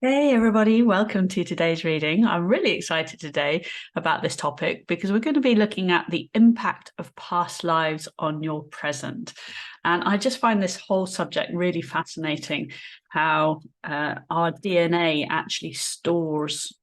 Hey everybody, welcome to today's reading. I'm really excited today about this topic because we're going to be looking at the impact of past lives on your present. And I just find this whole subject really fascinating, how our DNA actually stores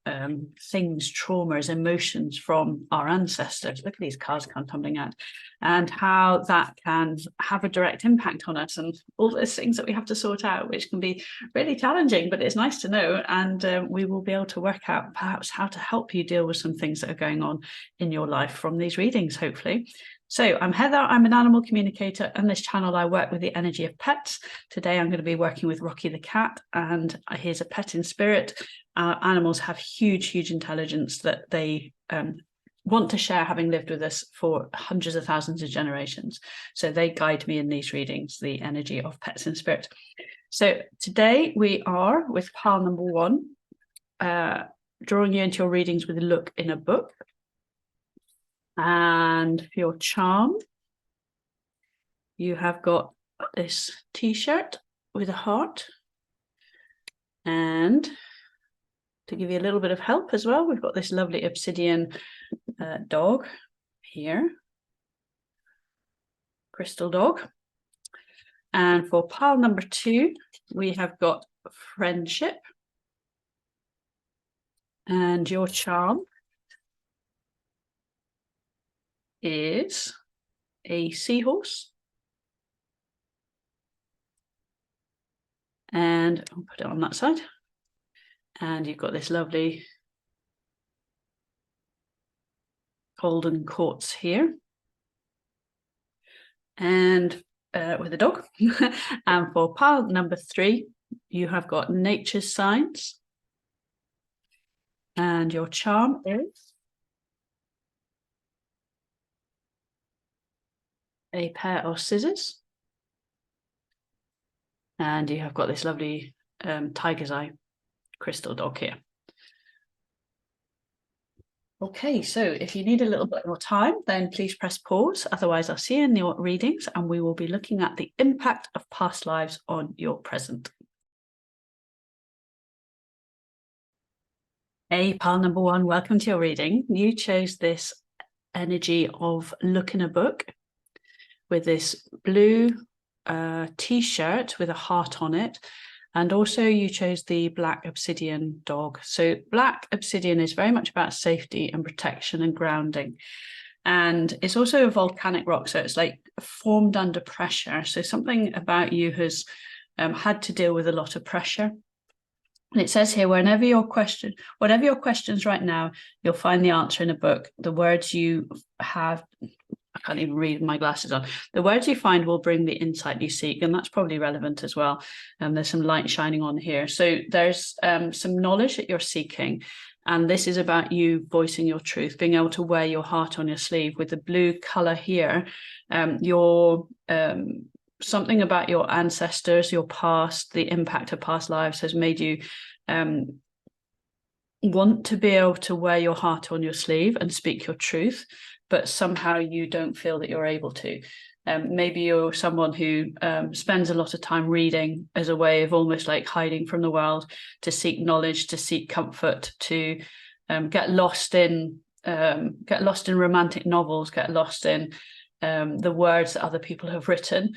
things, traumas, emotions from our ancestors. Look at these cars come tumbling out. And how that can have a direct impact on us and all those things that we have to sort out, which can be really challenging, but it's nice to know. And we will be able to work out perhaps how to help you deal with some things that are going on in your life from these readings, hopefully. So I'm Heather, I'm an animal communicator. On this channel, I work with the energy of pets. Today, I'm going to be working with Rocky the cat, and he's a pet in spirit. Animals have huge, huge intelligence that they want to share, having lived with us for hundreds of thousands of generations. So they guide me in these readings, the energy of pets in spirit. So today we are with pile number 1, drawing you into your readings with a look in a book. And for your charm, you have got this t-shirt with a heart. And to give you a little bit of help as well, we've got this lovely obsidian dog here, crystal dog. And for pile number 2, we have got friendship. And your charm is a seahorse. And I'll put it on that side. And you've got this lovely golden quartz here. And with a dog. And for pile number 3, you have got nature's signs. And your charm is a pair of scissors. And you have got this lovely tiger's eye crystal dog here. Okay, so if you need a little bit more time, then please press pause. Otherwise, I'll see you in the readings and we will be looking at the impact of past lives on your present. Hey, pile number 1, welcome to your reading. You chose this energy of look in a book with this blue t-shirt with a heart on it. And also you chose the black obsidian dog. So black obsidian is very much about safety and protection and grounding. And it's also a volcanic rock, so it's like formed under pressure. So something about you has had to deal with a lot of pressure. And it says here, whatever your questions right now, you'll find the answer in a book. The words you have, I can't even read with my glasses on. The words you find will bring the insight you seek, and that's probably relevant as well. There's some light shining on here. So there's some knowledge that you're seeking, and this is about you voicing your truth, being able to wear your heart on your sleeve. With the blue color here, something about your ancestors, your past, the impact of past lives has made you want to be able to wear your heart on your sleeve and speak your truth, but somehow you don't feel that you're able to. Maybe you're someone who spends a lot of time reading as a way of almost like hiding from the world, to seek knowledge, to seek comfort, to get lost in romantic novels, get lost in the words that other people have written,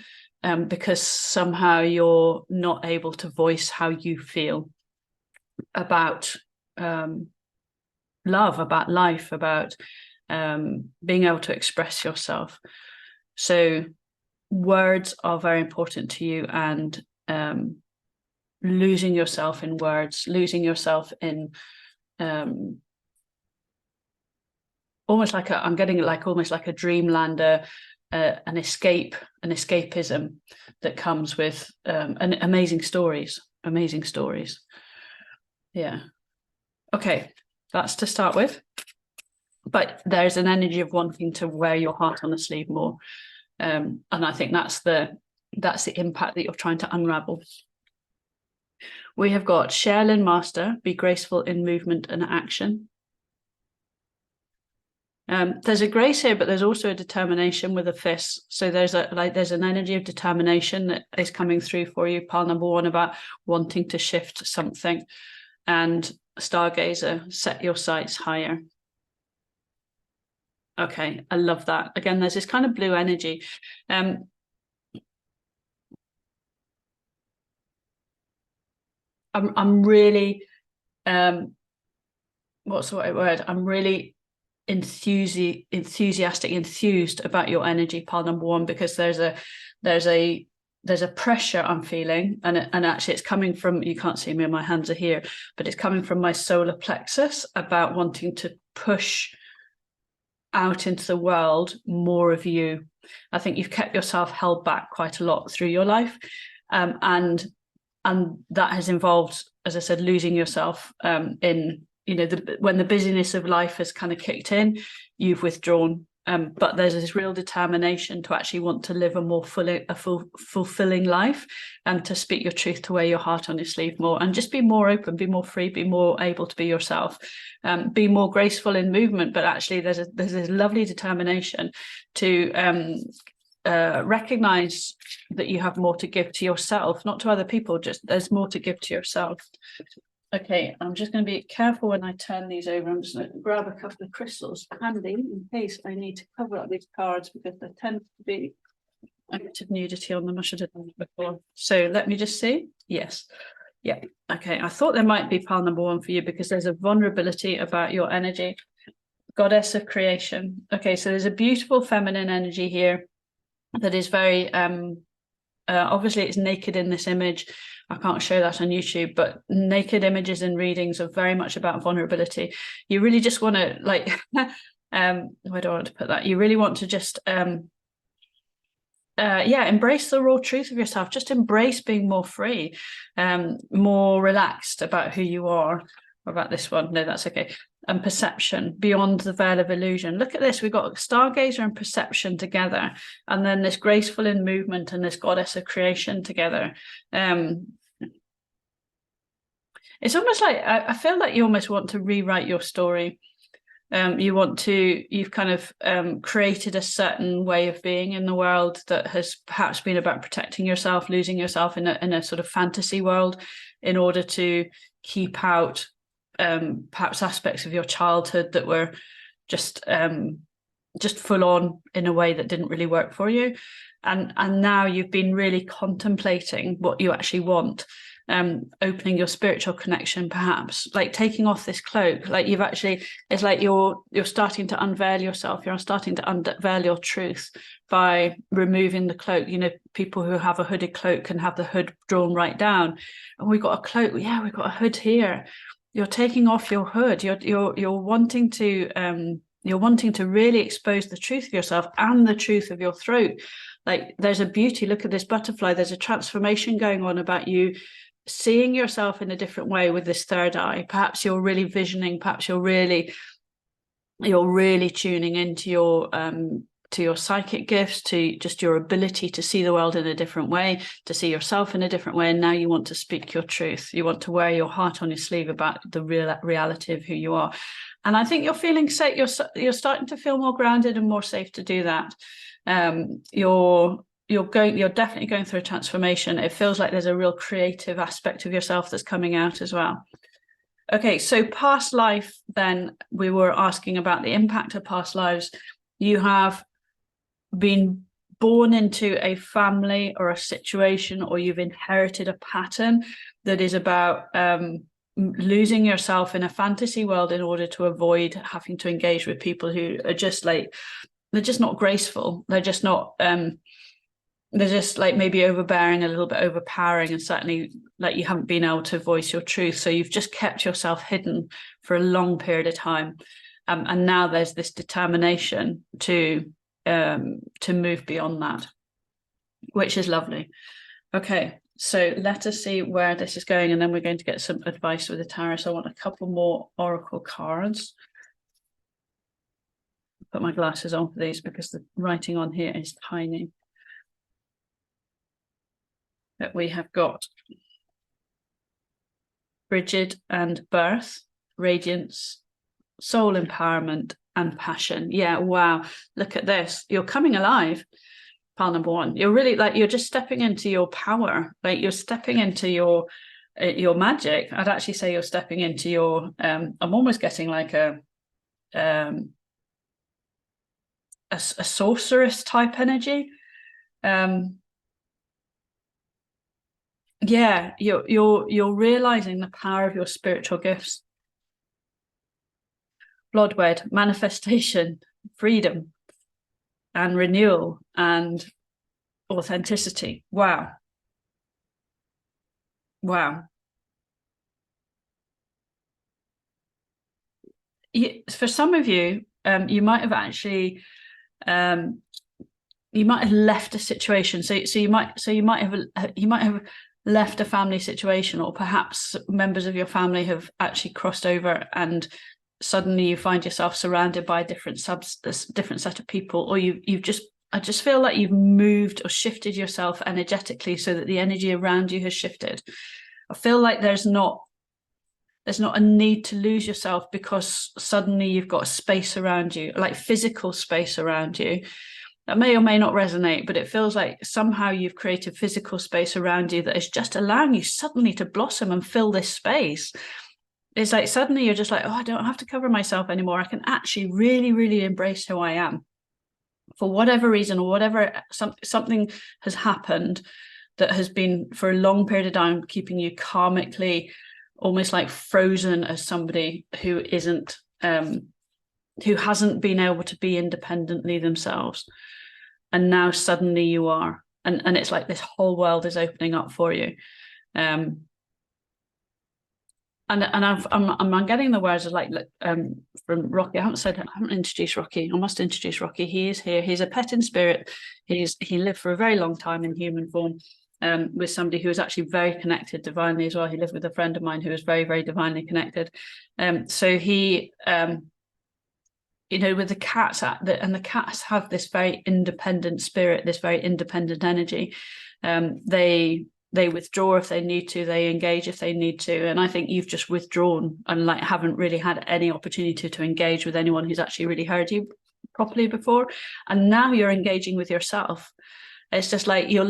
because somehow you're not able to voice how you feel about love, about life, about being able to express yourself. So words are very important to you, and losing yourself in words, losing yourself in almost like I'm getting like almost like a dreamland, an escapism that comes with amazing stories. Yeah. Okay, that's to start with. But there's an energy of wanting to wear your heart on the sleeve more. And I think that's the impact that you're trying to unravel. We have got Sherilyn Master, be graceful in movement and action. There's a grace here, but there's also a determination with a fist. So there's an energy of determination that is coming through for you, pile number 1, about wanting to shift something. and stargazer, set your sights higher. Okay, I love that. Again, there's this kind of blue energy. I'm really, what's the right word? I'm really enthused about your energy, pile number one, because there's a pressure I'm feeling, and actually it's coming from, you can't see me, my hands are here, but it's coming from my solar plexus, about wanting to push out into the world more of you. I think you've kept yourself held back quite a lot through your life, and that has involved, as I said, losing yourself in, you know, when the busyness of life has kind of kicked in, you've withdrawn. But there's this real determination to actually want to live a more fulfilling life, and to speak your truth, to wear your heart on your sleeve more, and just be more open, be more free, be more able to be yourself, be more graceful in movement. But actually there's this lovely determination to recognize that you have more to give to yourself, not to other people, just there's more to give to yourself. Okay, I'm just going to be careful when I turn these over. I'm just going to grab a couple of crystals handy in case I need to cover up these cards, because there tends to be active nudity on them. I should have done it before. So let me just see. Yes. Yeah. Okay. I thought there might be pile number one for you, because there's a vulnerability about your energy. Goddess of creation. Okay, so there's a beautiful feminine energy here that is very obviously it's naked in this image. I can't show that on YouTube, but naked images and readings are very much about vulnerability. You really just want to, like, where do I want to put that? You really want to just embrace the raw truth of yourself. Just embrace being more free, more relaxed about who you are. What about this one? No, that's okay. And perception, beyond the veil of illusion. Look at this. We've got stargazer and perception together, and then this graceful in movement and this goddess of creation together. It's almost like, I feel like you almost want to rewrite your story. You've kind of created a certain way of being in the world that has perhaps been about protecting yourself, losing yourself in a sort of fantasy world, in order to keep out perhaps aspects of your childhood that were just full on in a way that didn't really work for you. And now you've been really contemplating what you actually want. Opening your spiritual connection, perhaps, like taking off this cloak, like you've actually, it's like you're starting to unveil yourself, you're starting to unveil your truth by removing the cloak. You know, people who have a hooded cloak can have the hood drawn right down, and we've got a cloak, yeah, we've got a hood here. You're taking off your hood, you're wanting to really expose the truth of yourself and the truth of your throat. Like, there's a beauty, look at this butterfly, there's a transformation going on about you seeing yourself in a different way with this third eye. Perhaps you're really visioning, perhaps you're really tuning into your psychic gifts, to just your ability to see the world in a different way, to see yourself in a different way. And now you want to speak your truth. You want to wear your heart on your sleeve about the reality of who you are. And I think you're feeling safe. You're starting to feel more grounded and more safe to do that. You're definitely going through a transformation. It feels like there's a real creative aspect of yourself that's coming out as well. Okay, so past life, then we were asking about the impact of past lives. You have been born into a family or a situation, or you've inherited a pattern that is about losing yourself in a fantasy world in order to avoid having to engage with people who are just like, they're just not graceful. They're just not they're just like maybe overbearing, a little bit overpowering, and certainly like you haven't been able to voice your truth. So you've just kept yourself hidden for a long period of time. And now there's this determination to move beyond that, which is lovely. Okay, so let us see where this is going, and then we're going to get some advice with the tarot. So I want a couple more oracle cards. Put my glasses on for these because the writing on here is tiny. That we have got Frigid and Birth, Radiance, Soul Empowerment, and Passion. Yeah, wow. Look at this. You're coming alive, pile number one. You're really like, you're just stepping into your power. Like, you're stepping into your your magic, I'd actually say you're stepping into your I'm almost getting like a sorceress type energy. Yeah, you're realizing the power of your spiritual gifts. Bloodwed, manifestation, freedom, and renewal, and authenticity. Wow. For some of you, you might have actually you might have left a situation. So you might have left a family situation, or perhaps members of your family have actually crossed over, and suddenly you find yourself surrounded by a different set of people, or I just feel like you've moved or shifted yourself energetically so that the energy around you has shifted. I feel like there's not a need to lose yourself, because suddenly you've got space around you, like physical space around you. That may or may not resonate, but it feels like somehow you've created physical space around you that is just allowing you suddenly to blossom and fill this space. It's like suddenly you're just like, oh, I don't have to cover myself anymore. I can actually really, really embrace who I am. For whatever reason, or whatever, something has happened that has been for a long period of time keeping you karmically almost like frozen as somebody who isn't who hasn't been able to be independently themselves, and now suddenly you are, and it's like this whole world is opening up for you. And I'm getting the words of like from Rocky. I haven't introduced Rocky. I must introduce Rocky. He is here. He's a pet in spirit. He lived for a very long time in human form, with somebody who was actually very connected divinely as well. He lived with a friend of mine who was very, very divinely connected. So he, with the cats, and the cats have this very independent spirit, this very independent energy. They withdraw if they need to, they engage if they need to. And I think you've just withdrawn and like haven't really had any opportunity to engage with anyone who's actually really heard you properly before. And now you're engaging with yourself. It's just like you're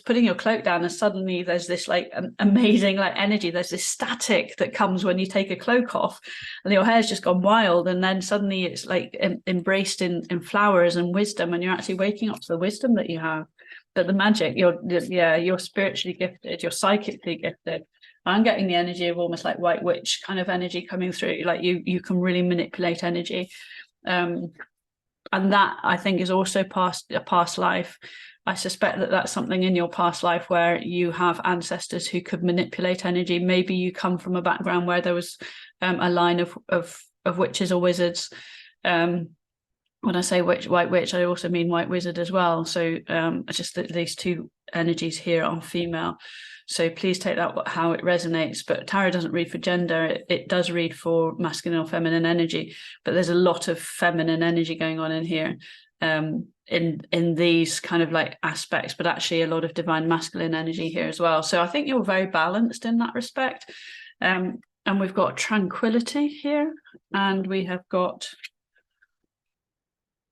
putting your cloak down, and suddenly there's this like amazing like energy. There's this static that comes when you take a cloak off, and your hair's just gone wild. And then suddenly it's like embraced in flowers and wisdom, and you're actually waking up to the wisdom that you have. But the magic, you're spiritually gifted, you're psychically gifted. I'm getting the energy of almost like white witch kind of energy coming through. Like you can really manipulate energy, and that I think is also a past life. I suspect that that's something in your past life where you have ancestors who could manipulate energy. Maybe you come from a background where there was a line of witches or wizards. When I say white witch, I also mean white wizard as well. So just these two energies here are female. So please take that how it resonates. But tarot doesn't read for gender. It does read for masculine or feminine energy. But there's a lot of feminine energy going on in here, in these kind of like aspects, but actually a lot of divine masculine energy here as well. So I think you're very balanced in that respect. And we've got tranquility here, and we have got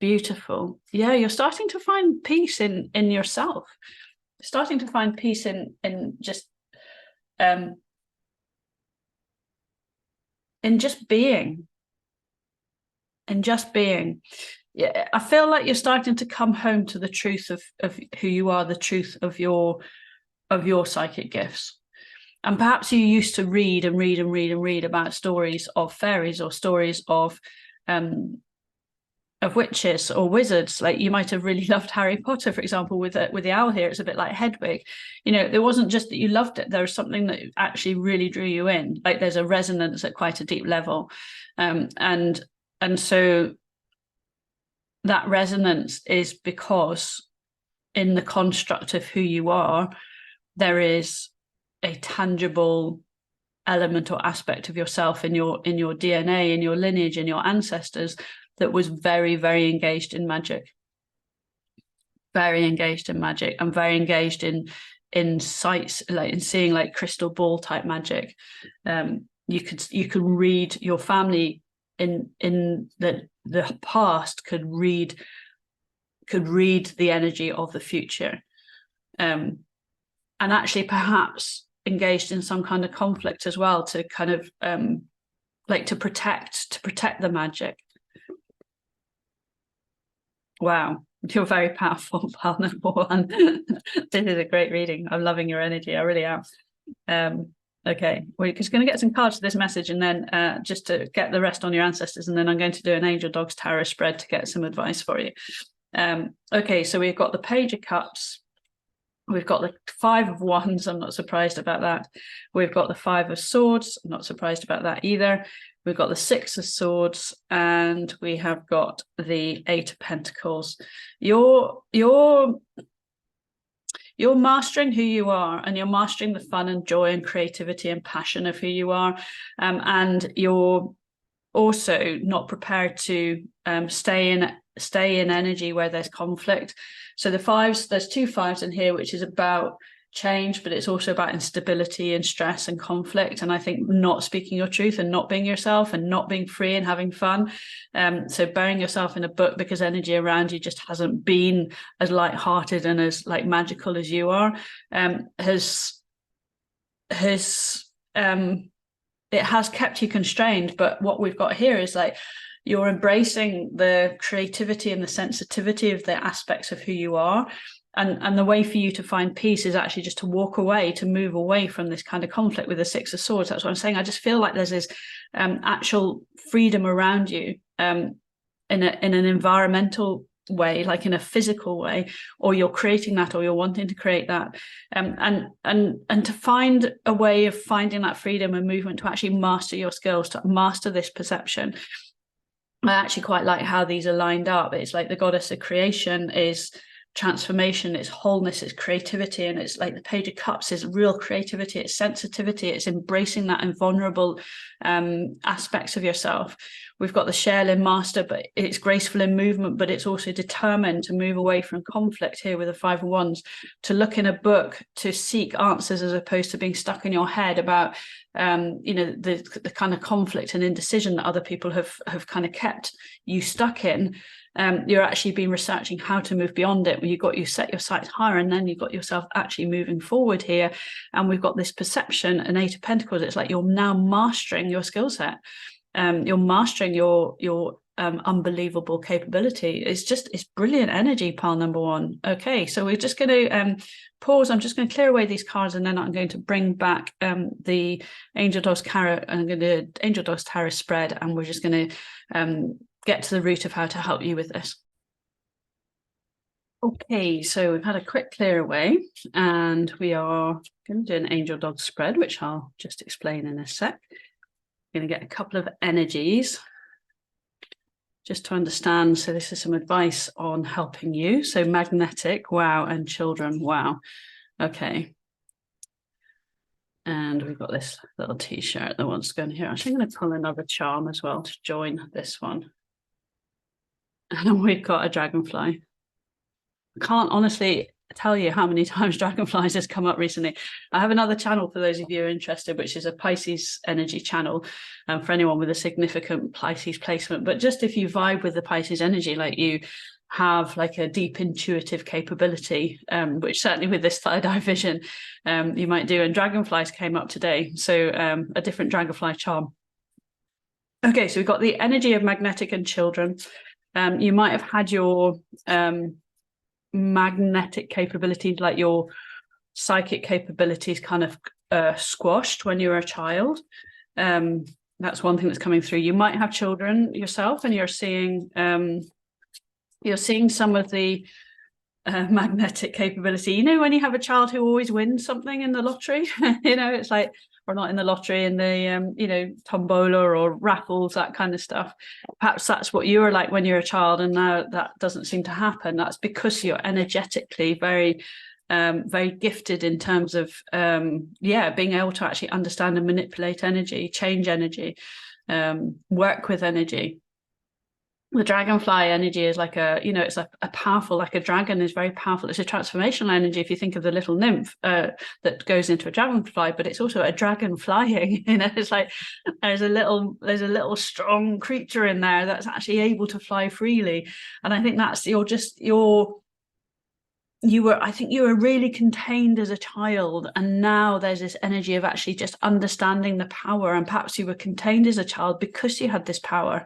beautiful. Yeah, you're starting to find peace in yourself. Starting to find peace in just being. In just being. Yeah, I feel like you're starting to come home to the truth of who you are, the truth of your psychic gifts. And perhaps you used to read about stories of fairies or stories of witches or wizards. Like you might have really loved Harry Potter, for example, with the owl here. It's a bit like Hedwig. It wasn't just that you loved it. There was something that actually really drew you in. Like there's a resonance at quite a deep level, and so that resonance is because in the construct of who you are, there is a tangible element or aspect of yourself in your DNA, in your lineage, in your ancestors, that was very, very engaged in magic. Very engaged in magic, and very engaged in sights, like in seeing like crystal ball type magic. You could read your family in the past could read the energy of the future, and actually perhaps engaged in some kind of conflict as well, to kind of like to protect the magic. Wow, you're very powerful, pile number one. This is a great reading. I'm loving your energy. I really am. Okay, we're just going to get some cards for this message, and then just to get the rest on your ancestors, and then I'm going to do an Angel Dogs Tarot spread to get some advice for you. Okay, so we've got the Page of Cups. We've got the Five of Wands. I'm not surprised about that. We've got the Five of Swords. I'm not surprised about that either. We've got the Six of Swords, and we have got the Eight of Pentacles. You're mastering who you are, and you're mastering the fun and joy and creativity and passion of who you are, and you're also not prepared to stay in energy where there's conflict. So the fives, there's two fives in here, which is about change, but it's also about instability and stress and conflict, and I think not speaking your truth and not being yourself and not being free and having fun. So burying yourself in a book because energy around you just hasn't been as light-hearted and as like magical as you are, it has kept you constrained. But what we've got here is like you're embracing the creativity and the sensitivity of the aspects of who you are. And the way for you to find peace is actually just to walk away, to move away from this kind of conflict with the Six of Swords. That's what I'm saying. I just feel like there's this actual freedom around you in an environmental way, like in a physical way, or you're creating that, or you're wanting to create that, and to find a way of finding that freedom and movement to actually master your skills, to master this perception. I actually quite like how these are lined up. It's like the goddess of creation is transformation, it's wholeness, it's creativity, and it's like the Page of Cups is real creativity, it's sensitivity, it's embracing that invulnerable aspects of yourself. We've got the Shaolin Master, but it's graceful in movement, but it's also determined to move away from conflict here with the Five of Wands, to look in a book, to seek answers as opposed to being stuck in your head about the kind of conflict and indecision that other people have kind of kept you stuck in. You're actually been researching how to move beyond it. You set your sights higher, and then you've got yourself actually moving forward here. And we've got this perception, an Eight of Pentacles. It's like you're now mastering your skill set. You're mastering your unbelievable capability. It's brilliant energy, pile number one. Okay, so we're just going to pause. I'm just going to clear away these cards, and then I'm going to bring back the Angel Dogs Tarot. I'm going to do Angel Dogs Tarot spread, and we're just going to get to the root of how to help you with this. Okay, so we've had a quick clear away, and we are going to do an Angel Dog spread, which I'll just explain in a sec. I'm going to get a couple of energies just to understand. So this is some advice on helping you. So magnetic, wow, and children, wow. Okay. And we've got this little t-shirt that wants to go in here. Actually, I'm going to pull another charm as well to join this one. And we've got a dragonfly. I can't honestly tell you how many times dragonflies has come up recently. I have another channel for those of you who are interested, which is a Pisces energy channel, for anyone with a significant Pisces placement. But just if you vibe with the Pisces energy, like you have like a deep intuitive capability, which certainly with this third eye vision, you might do. And dragonflies came up today. So a different dragonfly charm. Okay, so we've got the energy of magnetic and children. You might have had your magnetic capabilities, like your psychic capabilities, kind of squashed when you were a child. That's one thing that's coming through. You might have children yourself, and you're seeing some of the magnetic capability. You know, when you have a child who always wins something in the lottery, it's like, or not in the lottery, in the tombola or raffles, that kind of stuff. Perhaps that's what you were like when you're a child, and now that doesn't seem to happen. That's because you're energetically very very gifted in terms of being able to actually understand and manipulate energy, change energy, work with energy. The dragonfly energy is like it's a powerful, like a dragon is very powerful. It's a transformational energy if you think of the little nymph that goes into a dragonfly, but it's also a dragon flying. It's like there's a little strong creature in there that's actually able to fly freely. And I think that's you're I think you were really contained as a child, and now there's this energy of actually just understanding the power, and perhaps you were contained as a child because you had this power,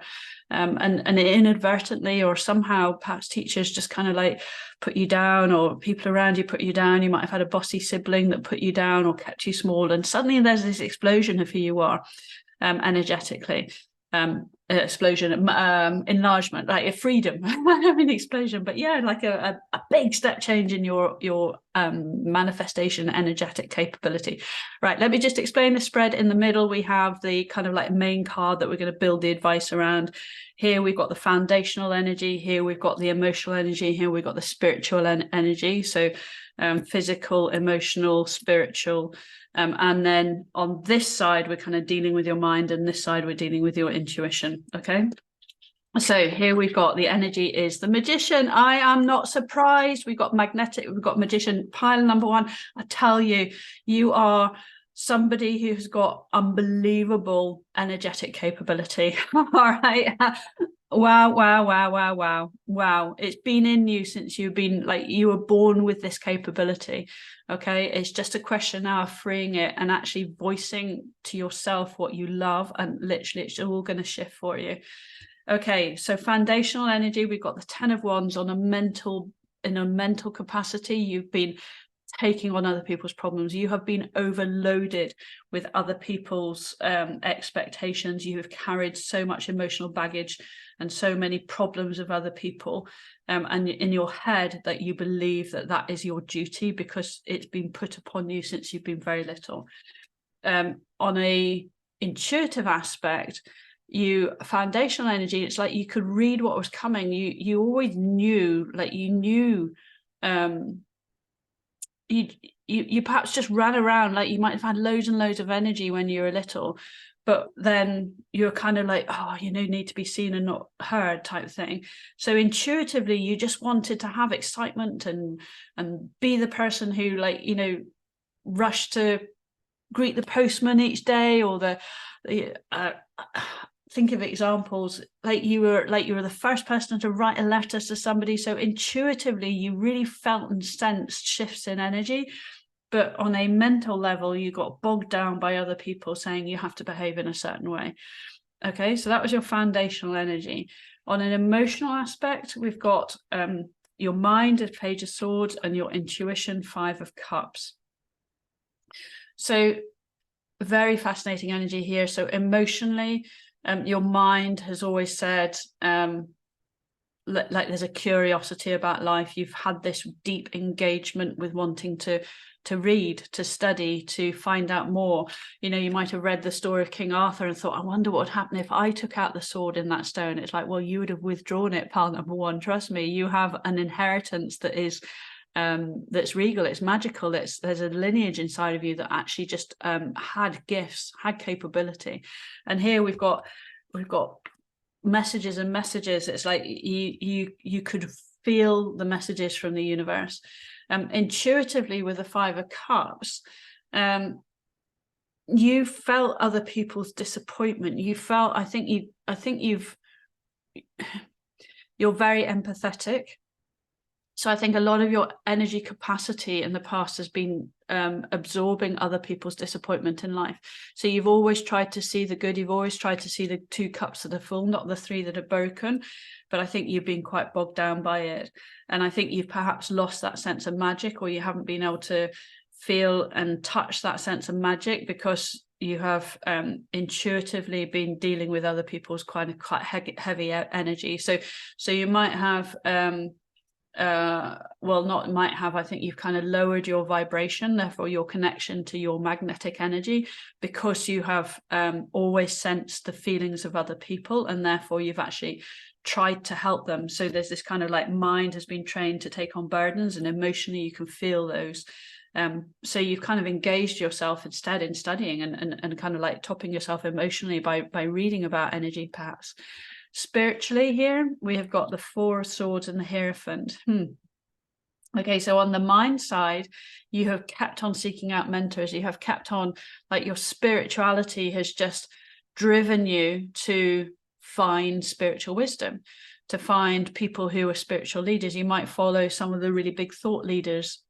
and inadvertently or somehow perhaps teachers just kind of like put you down, or people around you put you down. You might have had a bossy sibling that put you down or kept you small, and suddenly there's this explosion of who you are, energetically. Explosion, enlargement, like a freedom. I mean explosion, but yeah, like a big step change in your manifestation energetic capability. Right, let me just explain the spread. In the middle we have the kind of like main card that we're going to build the advice around. Here we've got the foundational energy, here we've got the emotional energy, here we've got the spiritual energy. So physical, emotional, spiritual. And then on this side, we're kind of dealing with your mind, and this side, we're dealing with your intuition. Okay. So here we've got the energy is the magician. I am not surprised. We've got magnetic, we've got magician, pile number one. I tell you, you are somebody who's got unbelievable energetic capability. All right. Wow, wow, wow, wow, wow, wow. It's been in you since you've been, like, you were born with this capability. Okay. It's just a question now of freeing it and actually voicing to yourself what you love, and literally it's all going to shift for you. Okay. So foundational energy, we've got the 10 of Wands in a mental capacity. You've been taking on other people's problems. You have been overloaded with other people's expectations. You have carried so much emotional baggage and so many problems of other people, and in your head that you believe that that is your duty because it's been put upon you since you've been very little. On a intuitive aspect, foundational energy, it's like you could read what was coming. You always knew, like you knew, you perhaps just ran around, like you might have had loads and loads of energy when you were little, but then you're kind of like, oh, need to be seen and not heard type thing. So intuitively, you just wanted to have excitement and be the person who, like, rush to greet the postman each day, or think of examples, like you were the first person to write a letter to somebody. So intuitively, you really felt and sensed shifts in energy. But on a mental level, you got bogged down by other people saying you have to behave in a certain way. Okay, so that was your foundational energy. On an emotional aspect, we've got your mind, a Page of Swords, and your intuition, 5 of Cups. So very fascinating energy here. So emotionally, your mind has always said, like there's a curiosity about life. You've had this deep engagement with wanting to read, to study, to find out more. You might have read the story of King Arthur and thought, I wonder what would happen if I took out the sword in that stone. It's like, well, you would have withdrawn it, pile number one. Trust me, you have an inheritance that is that's regal, it's magical, there's a lineage inside of you that actually just had gifts, had capability. And here we've got messages and messages. It's like you could feel the messages from the universe. Intuitively, with the 5 of Cups, you felt other people's disappointment. You felt, you're very empathetic. So I think a lot of your energy capacity in the past has been absorbing other people's disappointment in life. So you've always tried to see the good. You've always tried to see the 2 cups that are full, not the 3 that are broken. But I think you've been quite bogged down by it. And I think you've perhaps lost that sense of magic, or you haven't been able to feel and touch that sense of magic because you have intuitively been dealing with other people's quite heavy energy. So you might have... I think you've kind of lowered your vibration, therefore your connection to your magnetic energy, because you have always sensed the feelings of other people, and therefore you've actually tried to help them. So there's this kind of like mind has been trained to take on burdens, and emotionally you can feel those. So you've kind of engaged yourself instead in studying and kind of like topping yourself emotionally by reading about energy, perhaps. Spiritually, here we have got the 4 of Swords and the Hierophant. Okay, so on the mind side, you have kept on seeking out mentors. You have kept on, like, your spirituality has just driven you to find spiritual wisdom. to find people who are spiritual leaders. You might follow some of the really big thought leaders,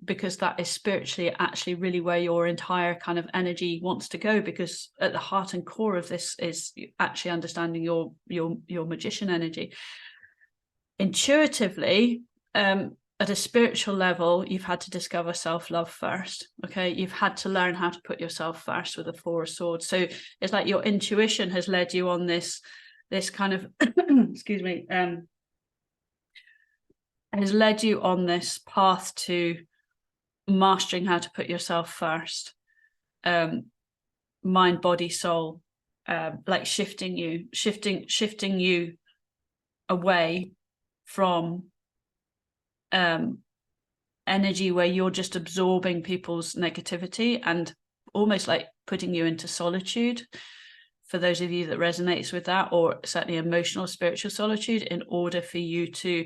because that is spiritually actually really where your entire kind of energy wants to go, because at the heart and core of this is actually understanding your magician energy. Intuitively, at a spiritual level, you've had to discover self-love first. Okay, you've had to learn how to put yourself first with the Four of Swords. So it's like your intuition has led you on this kind of excuse me, has led you on this path to mastering how to put yourself first, mind, body, soul, like shifting you away from energy where you're just absorbing people's negativity and almost like putting you into solitude, for those of you that resonates with that, or certainly emotional, spiritual solitude, in order for you to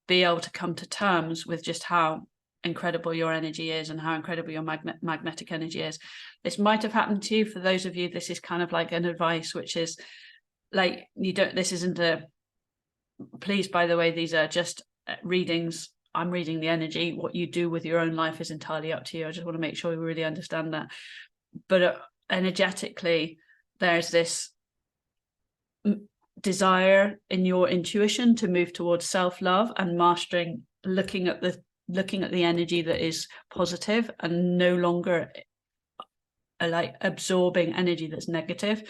be able to come to terms with just how incredible your energy is and how incredible your magnetic energy is. This might have happened to you. For those of you, this is kind of like an advice, which is like, this isn't a, please, by the way, these are just readings. I'm reading the energy. What you do with your own life is entirely up to you. I just want to make sure we really understand that. But energetically, there's this desire in your intuition to move towards self-love and mastering, looking at the energy that is positive and no longer like absorbing energy that's negative,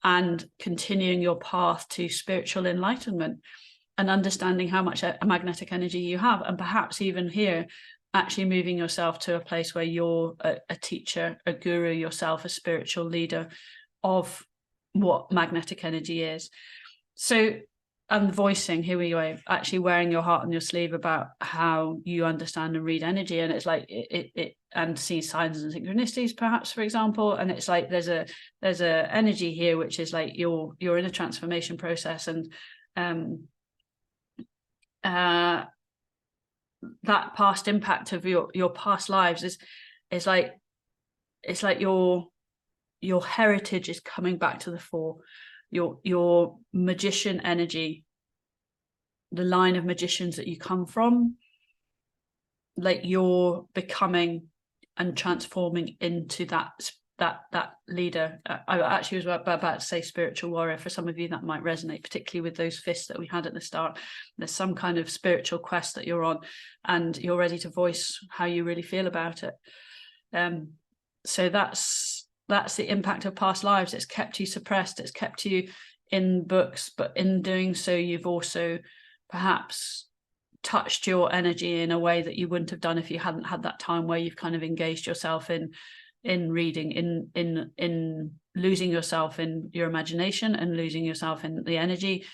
and continuing your path to spiritual enlightenment and understanding how much a magnetic energy you have, and perhaps even here actually moving yourself to a place where you're a teacher, a guru yourself, a spiritual leader of what magnetic energy is. So, and voicing, here we go, actually wearing your heart on your sleeve about how you understand and read energy. And it's like it and see signs and synchronicities, perhaps, for example. And it's like there's a energy here which is like you're in a transformation process, and that past impact of your past lives is like, it's like your heritage is coming back to the fore. Your magician energy, the line of magicians that you come from, like you're becoming and transforming into that leader. I actually was about to say spiritual warrior. For some of you that might resonate, particularly with those fists that we had at the start. There's some kind of spiritual quest that you're on, and you're ready to voice how you really feel about it. So that's the impact of past lives. It's kept you suppressed, it's kept you in books, but in doing so, you've also perhaps touched your energy in a way that you wouldn't have done if you hadn't had that time where you've kind of engaged yourself in reading, in losing yourself in your imagination and losing yourself in the energy,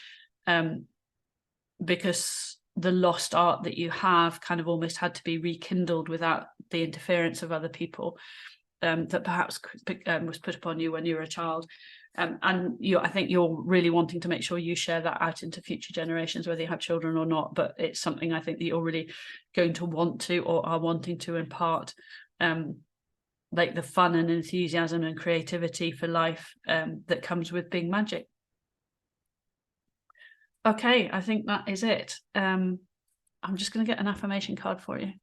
because the lost art that you have kind of almost had to be rekindled without the interference of other people. That perhaps was put upon you when you were a child, and I think you're really wanting to make sure you share that out into future generations, whether you have children or not. But it's something I think that you're really going to want to, or are wanting to, impart, like the fun and enthusiasm and creativity for life that comes with being magic. Okay, I think that is it. I'm just going to get an affirmation card for you.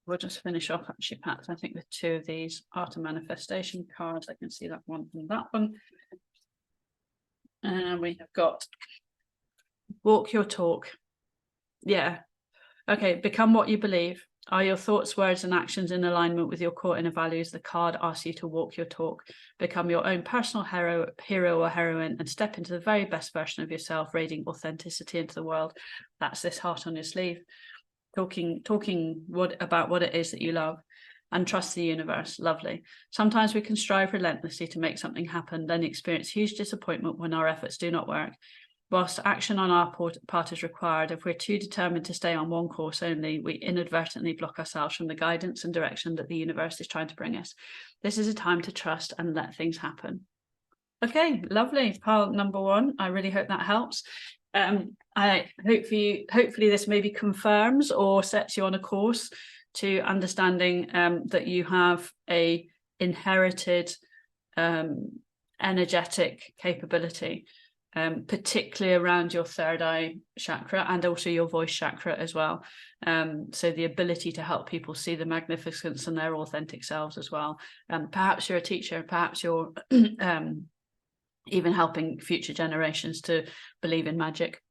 We'll just finish off actually, Pat. I think the two of these Art of Manifestation cards. I can see that one and that one. And we have got Walk Your Talk. Yeah. Okay, become what you believe. Are your thoughts, words, and actions in alignment with your core inner values? The card asks you to walk your talk. Become your own personal hero or heroine, and step into the very best version of yourself, radiating authenticity into the world. That's this heart on your sleeve. Talking about what it is that you love, and trust the universe. Lovely. Sometimes we can strive relentlessly to make something happen, then experience huge disappointment when our efforts do not work. Whilst action on our part is required, if we're too determined to stay on one course only, we inadvertently block ourselves from the guidance and direction that the universe is trying to bring us. This is a time to trust and let things happen. Okay, lovely. Pile number one. I really hope that helps. I hopefully this maybe confirms or sets you on a course to understanding that you have a inherited energetic capability. particularly around your third eye chakra and also your voice chakra as well. So the ability to help people see the magnificence in their authentic selves as well. Perhaps you're a teacher, perhaps you're even helping future generations to believe in magic.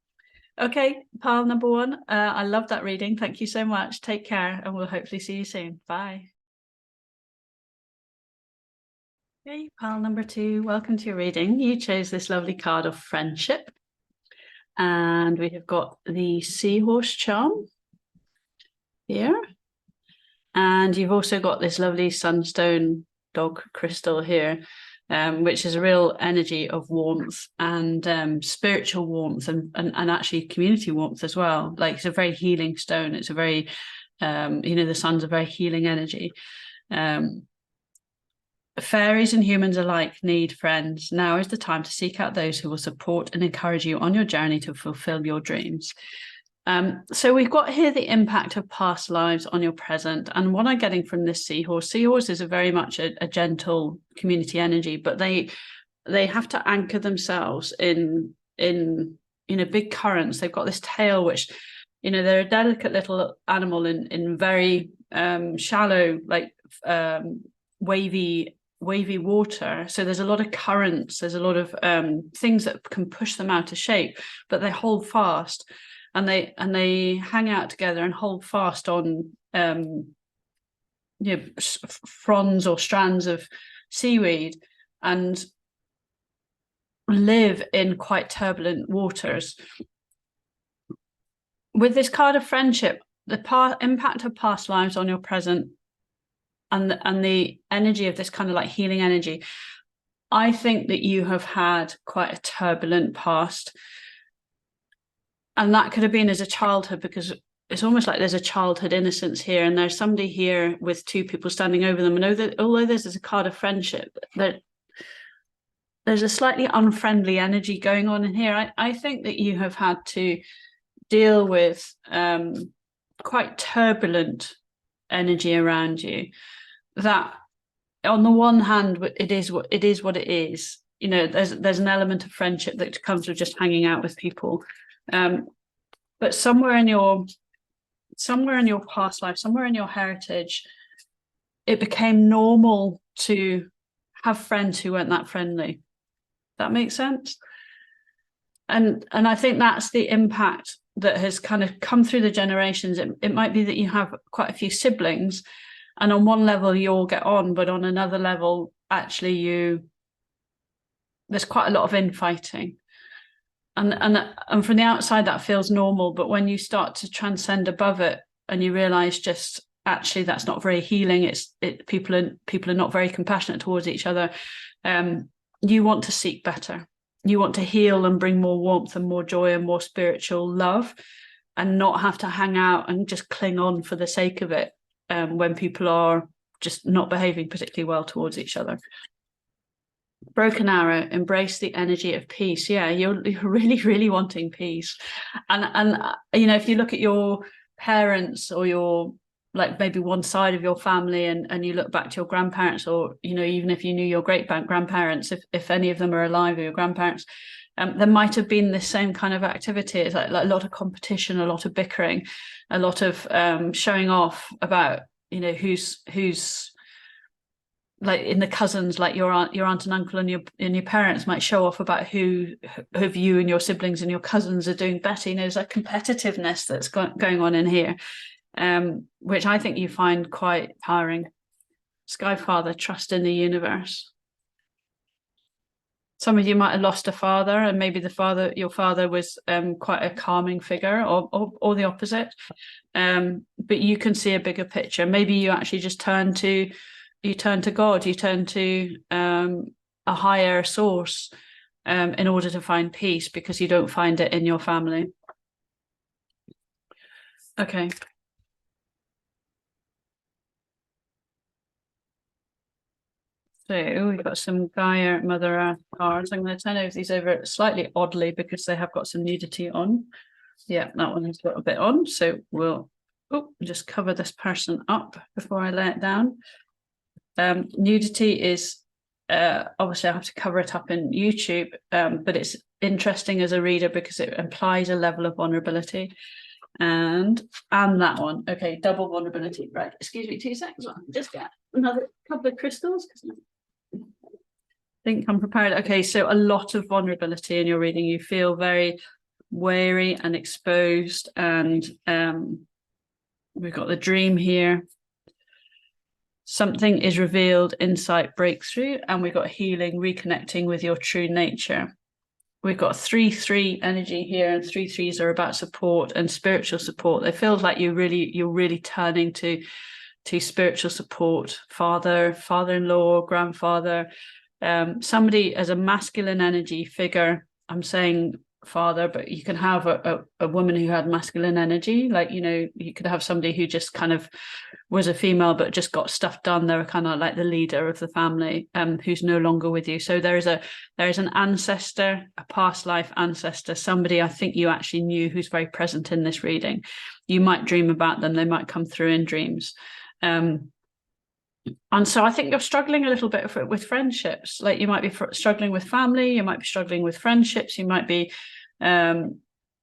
Okay, pile number 1. I love that reading. Thank you so much. Take care, and we'll hopefully see you soon. Bye. Okay, pile number 2. Welcome to your reading. You chose this lovely card of friendship. And we have got the seahorse charm here. And you've also got this lovely sunstone dog crystal here, which is a real energy of warmth and spiritual warmth and actually community warmth as well. Like, it's a very healing stone. It's a very, the sun's a very healing energy. Fairies and humans alike need friends. Now is the time to seek out those who will support and encourage you on your journey to fulfill your dreams. So we've got here the impact of past lives on your present. And what I'm getting from this seahorse is a very much a gentle community energy, but they have to anchor themselves in big currents. They've got this tail, which, they're a delicate little animal in very shallow, like wavy water. So there's a lot of currents, there's a lot of things that can push them out of shape, but they hold fast. And they hang out together and hold fast on fronds or strands of seaweed and live in quite turbulent waters. With this card of friendship, the impact of past lives on your present and the energy of this kind of like healing energy, I think that you have had quite a turbulent past. And that could have been as a childhood, because it's almost like there's a childhood innocence here, and there's somebody here with 2 people standing over them. And although this is a card of friendship, there's a slightly unfriendly energy going on in here. I think that you have had to deal with quite turbulent energy around you. That, on the one hand, it is what it is. There's an element of friendship that comes with just hanging out with people. But somewhere in your past life, somewhere in your heritage, it became normal to have friends who weren't that friendly. That makes sense? And I think that's the impact that has kind of come through the generations. It might be that you have quite a few siblings, and on one level you all get on, but on another level, actually there's quite a lot of infighting. And from the outside that feels normal, but when you start to transcend above it and you realize just actually that's not very healing, people are not very compassionate towards each other, you want to seek better. You want to heal and bring more warmth and more joy and more spiritual love, and not have to hang out and just cling on for the sake of it when people are just not behaving particularly well towards each other. Broken arrow, embrace the energy of peace. Yeah, you're really, really wanting peace. And if you look at your parents or your, like, maybe one side of your family, and you look back to your grandparents, or even if you knew your great grandparents, if any of them are alive, or your grandparents, there might have been this same kind of activity. It's like a lot of competition, a lot of bickering, a lot of showing off about who's like in the cousins, like your aunt and uncle and your parents might show off about who of you and your siblings and your cousins are doing better. There's a competitiveness that's going on in here, which I think you find quite empowering. Sky Father, trust in the universe. Some of you might have lost a father, and maybe your father was quite a calming figure, or the opposite. But you can see a bigger picture. Maybe you actually just turn to God, you turn to a higher source in order to find peace, because you don't find it in your family. Okay. So we've got some Gaia Mother Earth cards. I'm going to turn these over slightly oddly because they have got some nudity on. Yeah, that one has got a bit on. So we'll just cover this person up before I lay it down. Nudity is obviously I have to cover it up in YouTube, but it's interesting as a reader because it implies a level of vulnerability. And that one, okay, double vulnerability. Right, excuse me 2 seconds. I'll just get another couple of crystals. I think I'm prepared. Okay, so a lot of vulnerability in your reading. You feel very wary and exposed, and we've got the dream here. Something is revealed, insight, breakthrough, and we've got healing, reconnecting with your true nature. We've got 3-3 energy here, and 3-3s are about support and spiritual support. It feels like you're really turning to spiritual support, father-in-law, grandfather, somebody as a masculine energy figure. I'm saying father, but you can have a woman who had masculine energy, like, you know, you could have somebody who just kind of was a female but just got stuff done. They were kind of like the leader of the family, who's no longer with you. So there's an ancestor, a past life ancestor, somebody I think you actually knew who's very present in this reading. You might dream about them, they might come through in dreams. And so I think you're struggling a little bit with friendships. Like, you might be struggling with family, you might be struggling with friendships, you might be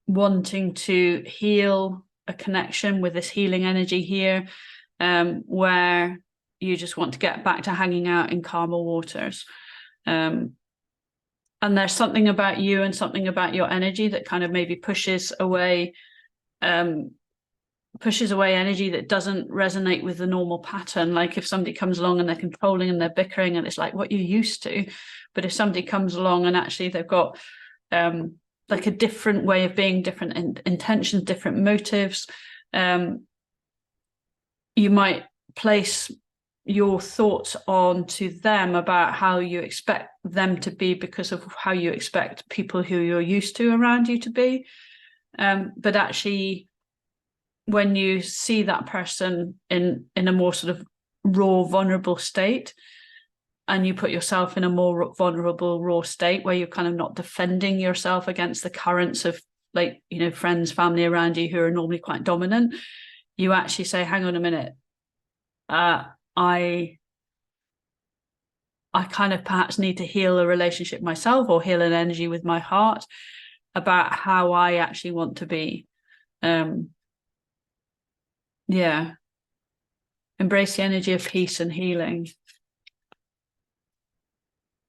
wanting to heal a connection with this healing energy here, where you just want to get back to hanging out in calmer waters. And there's something about you and something about your energy that kind of maybe pushes away energy that doesn't resonate with the normal pattern. Like, if somebody comes along and they're controlling and they're bickering, and it's like what you're used to. But if somebody comes along and actually they've got like a different way of being, different intentions, different motives, you might place your thoughts on to them about how you expect them to be because of how you expect people who you're used to around you to be. But actually, when you see that person in a more sort of raw, vulnerable state, and you put yourself in a more vulnerable, raw state where you're kind of not defending yourself against the currents of, like, you know, friends, family around you who are normally quite dominant, you actually say, hang on a minute, I kind of perhaps need to heal a relationship myself, or heal an energy with my heart about how I actually want to be. Yeah. Embrace the energy of peace and healing.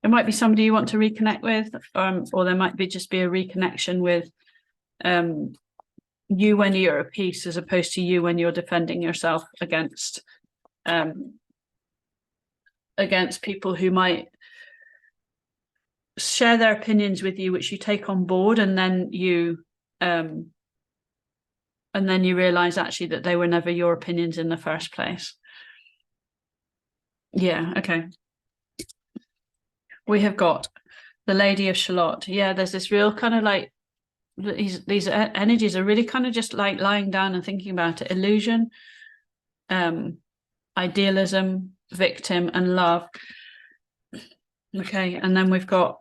It might be somebody you want to reconnect with, or there might be just be a reconnection with you when you're at peace, as opposed to you when you're defending yourself against people who might share their opinions with you, which you take on board, and then you realize actually that they were never your opinions in the first place. Yeah, okay. We have got the Lady of Shalott. Yeah, there's this real kind of like, these energies are really kind of just like lying down and thinking about it. Illusion, idealism, victim, and love. Okay, and then we've got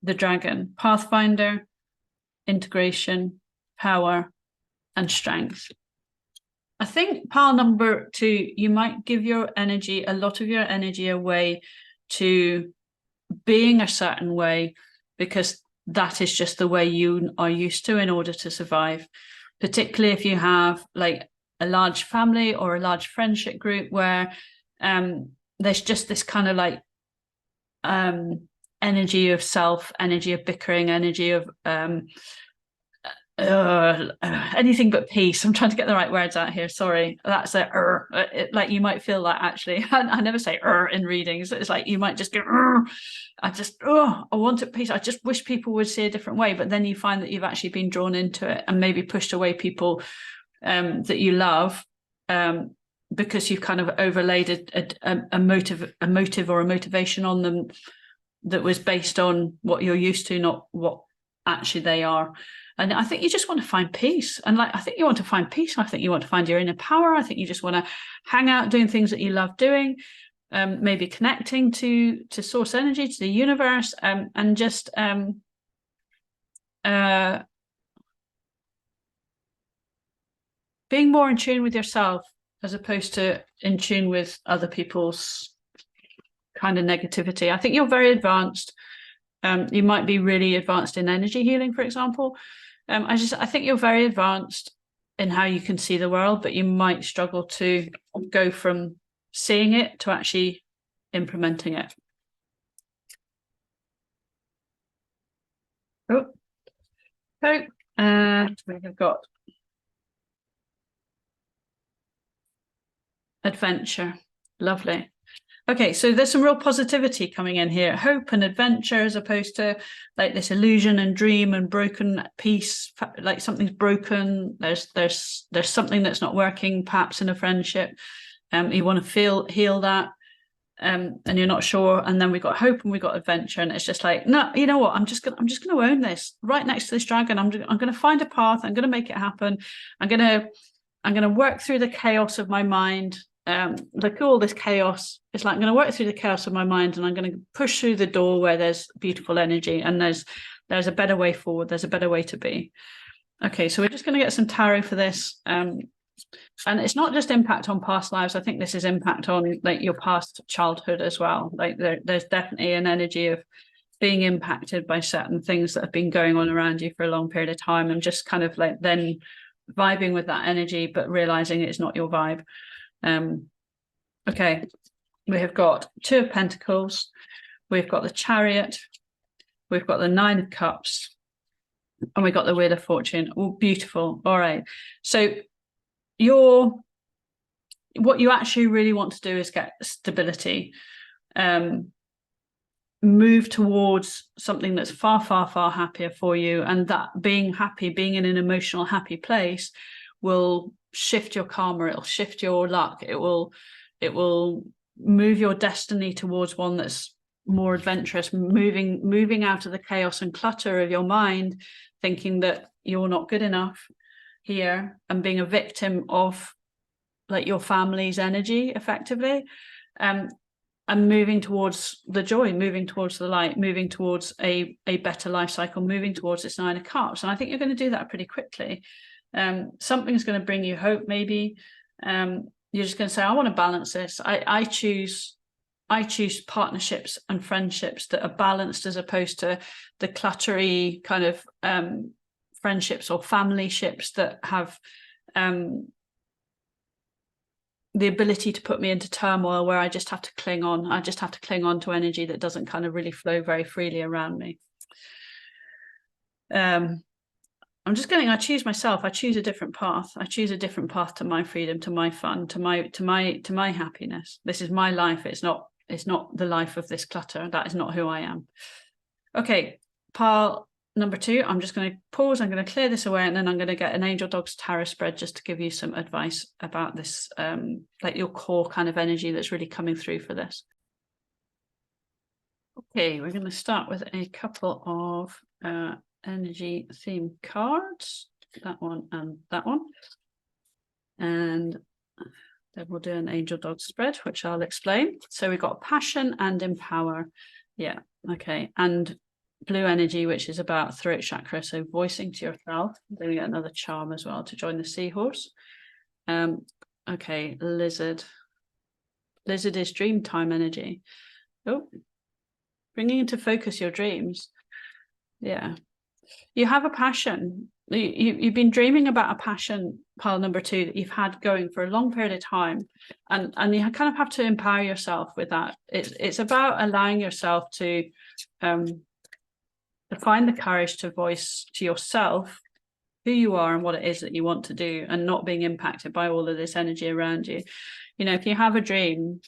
the dragon, pathfinder, integration, power, and strength. I think pile number 2, you might give your energy, a lot of your energy, away to being a certain way, because that is just the way you are used to in order to survive. Particularly if you have like a large family or a large friendship group where there's just this kind of like energy of self, energy of bickering, energy of anything but peace. I'm trying to get the right words out here. Sorry, that's like you might feel that actually. I never say in readings. It's like you might just go, I want it peace. I just wish people would see a different way. But then you find that you've actually been drawn into it and maybe pushed away people that you love, because you've kind of overlaid a motive or a motivation on them that was based on what you're used to, not what actually they are. And I think you just want to find peace. And like, I think you want to find peace. I think you want to find your inner power. I think you just want to hang out doing things that you love doing, maybe connecting to source energy, to the universe, and just being more in tune with yourself, as opposed to in tune with other people's kind of negativity. I think you're very advanced. You might be really advanced in energy healing, for example. I think you're very advanced in how you can see the world, but you might struggle to go from seeing it to actually implementing it. Oh, so we have got adventure. Lovely. Okay, so there's some real positivity coming in here. Hope and adventure, as opposed to like this illusion and dream and broken piece, like something's broken. There's something that's not working, perhaps in a friendship. You want to heal that, and you're not sure. And then we got hope and we got adventure, and it's just like, no, you know what? I'm just gonna own this right next to this dragon. I'm gonna find a path. I'm gonna make it happen. I'm gonna work through the chaos of my mind. Look at all this chaos. It's like I'm going to work through the chaos of my mind, and I'm going to push through the door where there's beautiful energy, and there's a better way forward. There's a better way to be. Okay, so we're just going to get some tarot for this. And it's not just impact on past lives. I think this is impact on like your past childhood as well. Like there's definitely an energy of being impacted by certain things that have been going on around you for a long period of time, and just kind of like then vibing with that energy, but realizing it's not your vibe. Okay, we have got Two of Pentacles, we've got the Chariot, we've got the Nine of Cups, and we've got the Wheel of Fortune. Oh, beautiful. All right, so what you actually really want to do is get stability, move towards something that's far, far, far happier for you, and that being happy, being in an emotional happy place will shift your karma, it'll shift your luck, it will move your destiny towards one that's more adventurous, moving out of the chaos and clutter of your mind, thinking that you're not good enough here, and being a victim of like your family's energy effectively, and moving towards the joy, moving towards the light, moving towards a better life cycle, moving towards this Nine of Cups. And I think you're going to do that pretty quickly. Something's going to bring you hope, maybe. You're just going to say, I want to balance this. I choose partnerships and friendships that are balanced, as opposed to the cluttery kind of friendships or family ships that have the ability to put me into turmoil, where I just have to cling on. I just have to cling on to energy that doesn't kind of really flow very freely around me. I'm just getting, I choose myself. I choose a different path. I choose a different path to my freedom, to my fun, to my happiness. This is my life. It's not the life of this clutter. That is not who I am. Okay, pile number 2. I'm just going to pause. I'm going to clear this away, and then I'm going to get an Angel Dogs Tarot spread just to give you some advice about this, like your core kind of energy that's really coming through for this. Okay, we're going to start with a couple of energy theme cards, that one and that one, and then we'll do an Angel Dog spread, which I'll explain. So we've got passion and empower. Yeah, okay, and blue energy, which is about throat chakra, so voicing to yourself. Then we get another charm as well to join the seahorse. Okay, lizard is dream time energy. Oh, bringing into focus your dreams. Yeah, you have a passion. You've been dreaming about a passion, pile number 2, that you've had going for a long period of time, and you kind of have to empower yourself with that. It's about allowing yourself to find the courage to voice to yourself who you are and what it is that you want to do, and not being impacted by all of this energy around you. You know, if you have a dream,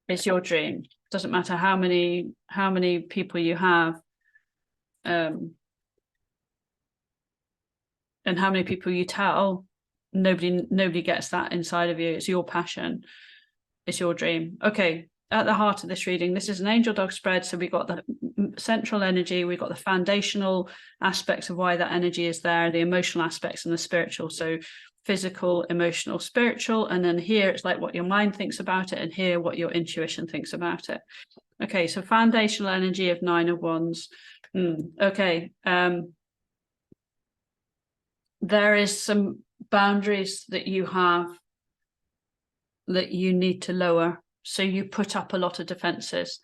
it's your dream. Doesn't matter how many people you have, and how many people you tell. Nobody gets that inside of you. It's your passion. It's your dream. Okay, at the heart of this reading, this is an Angel Dog spread. So we've got the central energy, we've got the foundational aspects of why that energy is there, the emotional aspects, and the spiritual. So physical, emotional, spiritual. And then here it's like what your mind thinks about it, and here what your intuition thinks about it. Okay, so foundational energy of 9 of Wands. Okay. There is some boundaries that you have that you need to lower. So you put up a lot of defenses.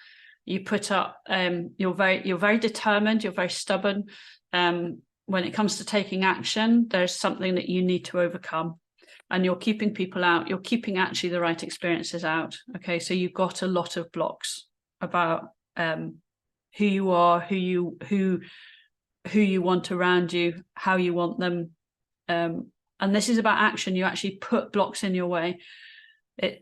You put up, you're very determined, you're very stubborn. When it comes to taking action, there's something that you need to overcome, and you're keeping people out. You're keeping actually the right experiences out. Okay, so you've got a lot of blocks about who you are, who you want around you, how you want them, and this is about action. You actually put blocks in your way.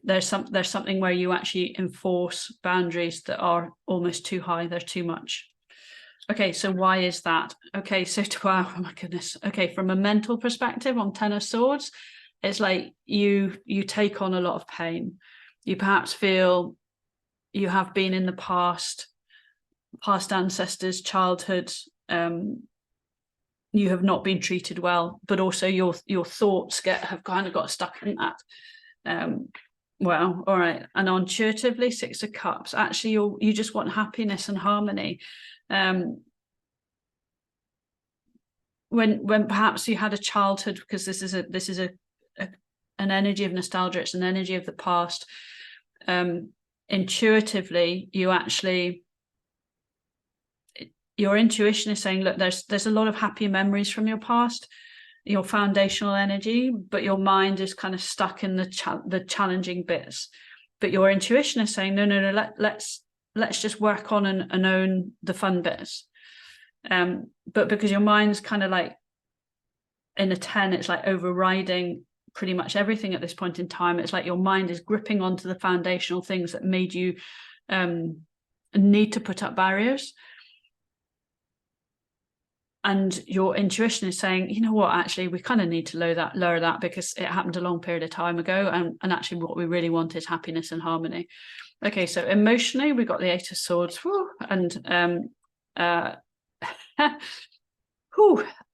There's something where you actually enforce boundaries that are almost too high. They're too much. Okay, so why is that? Okay, so oh my goodness. Okay, from a mental perspective on Ten of Swords, it's like you take on a lot of pain. You perhaps feel you have been in the past ancestors, childhood, you have not been treated well, but also your thoughts have kind of got stuck in that. Well, all right. And intuitively, Six of Cups, actually you just want happiness and harmony. When perhaps you had a childhood, because this is an energy of nostalgia, it's an energy of the past. Intuitively, your intuition is saying, look, there's a lot of happy memories from your past, your foundational energy, but your mind is kind of stuck in the challenging bits. But your intuition is saying, no, let's just work on and own the fun bits. But because your mind's kind of like in a 10, it's like overriding pretty much everything at this point in time. It's like your mind is gripping onto the foundational things that made you need to put up barriers. And your intuition is saying, you know what, actually, we kind of need to lower that because it happened a long period of time ago. And actually what we really want is happiness and harmony. Okay, so emotionally, we've got the Eight of Swords.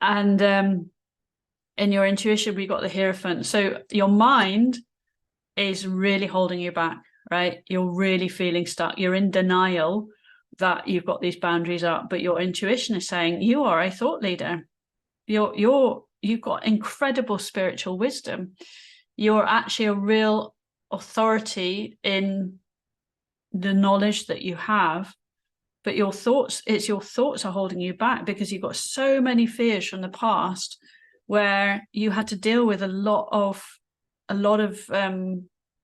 And in your intuition, we got the Hierophant. So your mind is really holding you back, right? You're really feeling stuck. You're in denial that you've got these boundaries up, but your intuition is saying you are a thought leader. You've got incredible spiritual wisdom. You're actually a real authority in the knowledge that you have, but your thoughts are holding you back because you've got so many fears from the past where you had to deal with a lot of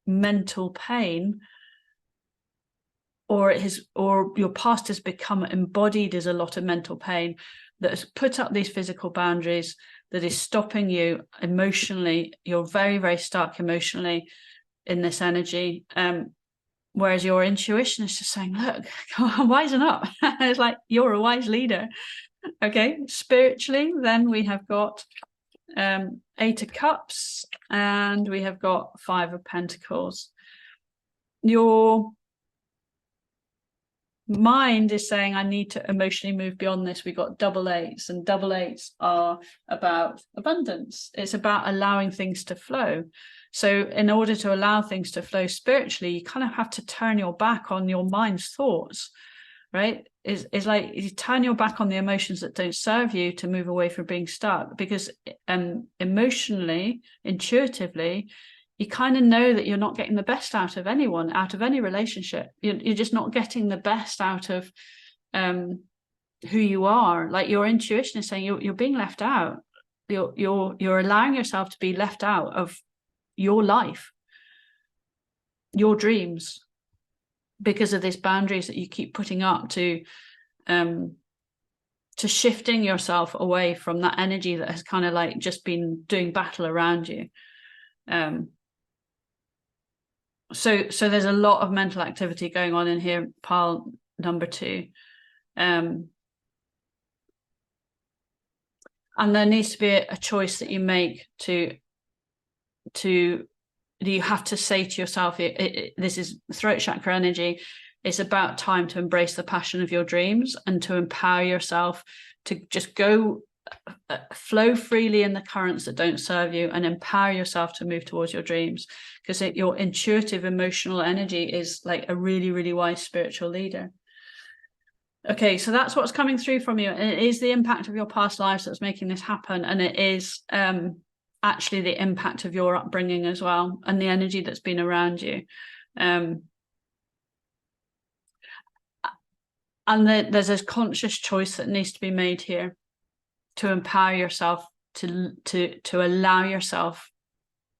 mental pain, or your past has become embodied as a lot of mental pain that has put up these physical boundaries that is stopping you emotionally. You're very, very stuck emotionally in this energy. Whereas your intuition is just saying, look, come on, wisen up. It's like, you're a wise leader. Okay, spiritually, then we have got Eight of Cups and we have got Five of Pentacles. Your mind is saying, I need to emotionally move beyond this. We got double eights, and double eights are about abundance. It's about allowing things to flow. So in order to allow things to flow spiritually, you kind of have to turn your back on your mind's thoughts, right? It's like you turn your back on the emotions that don't serve you to move away from being stuck, because emotionally, intuitively, you kind of know that you're not getting the best out of anyone, out of any relationship. You're just not getting the best out of who you are. Like your intuition is saying you're being left out. You're allowing yourself to be left out of your life, your dreams, because of these boundaries that you keep putting up to shifting yourself away from that energy that has kind of like just been doing battle around you. So there's a lot of mental activity going on in here, pile number 2. And there needs to be a choice that you make to you have to say to yourself, this is throat chakra energy. It's about time to embrace the passion of your dreams and to empower yourself to just go flow freely in the currents that don't serve you, and empower yourself to move towards your dreams, because your intuitive emotional energy is like a really, really wise spiritual leader. Okay, so that's what's coming through from you, and it is the impact of your past lives that's making this happen, and it is actually the impact of your upbringing as well, and the energy that's been around you. And there's a conscious choice that needs to be made here to empower yourself, to allow yourself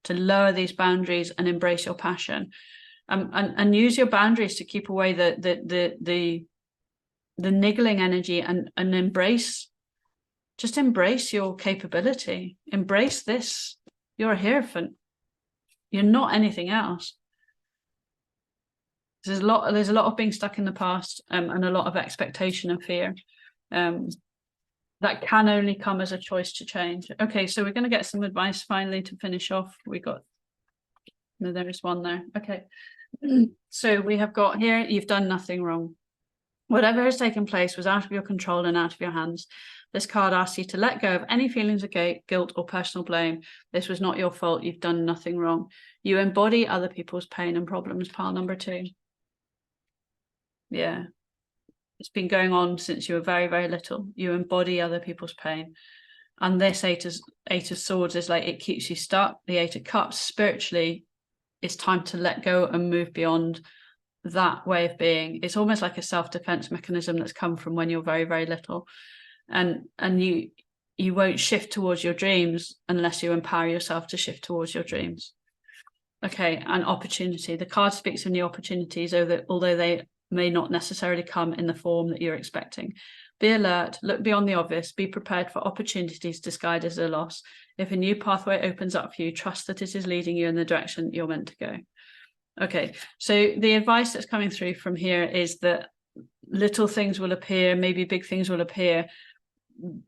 to lower these boundaries and embrace your passion, and use your boundaries to keep away the niggling energy, and embrace your capability. Embrace this. You're a hierophant. You're not anything else. There's a lot of being stuck in the past, and a lot of expectation and fear. That can only come as a choice to change. Okay, so we're going to get some advice finally to finish off. No, there is one there. Okay. So we have got here, you've done nothing wrong. Whatever has taken place was out of your control and out of your hands. This card asks you to let go of any feelings of guilt or personal blame. This was not your fault. You've done nothing wrong. You embody other people's pain and problems, pile number 2. Yeah. It's been going on since you were very, very little. You embody other people's pain. And this Eight of Swords is like, it keeps you stuck. The Eight of Cups, spiritually, it's time to let go and move beyond that way of being. It's almost like a self-defense mechanism that's come from when you're very, very little. And you won't shift towards your dreams unless you empower yourself to shift towards your dreams. Okay, and opportunity. The card speaks of new opportunities, although they may not necessarily come in the form that you're expecting. Be alert, look beyond the obvious, be prepared for opportunities disguised as a loss. If a new pathway opens up for you, trust that it is leading you in the direction you're meant to go. Okay, so the advice that's coming through from here is that little things will appear, maybe big things will appear.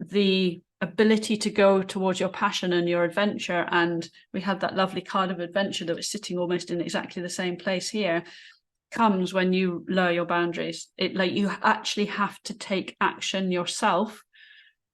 The ability to go towards your passion and your adventure, and we had that lovely card of adventure that was sitting almost in exactly the same place here, comes when you lower your boundaries. You actually have to take action yourself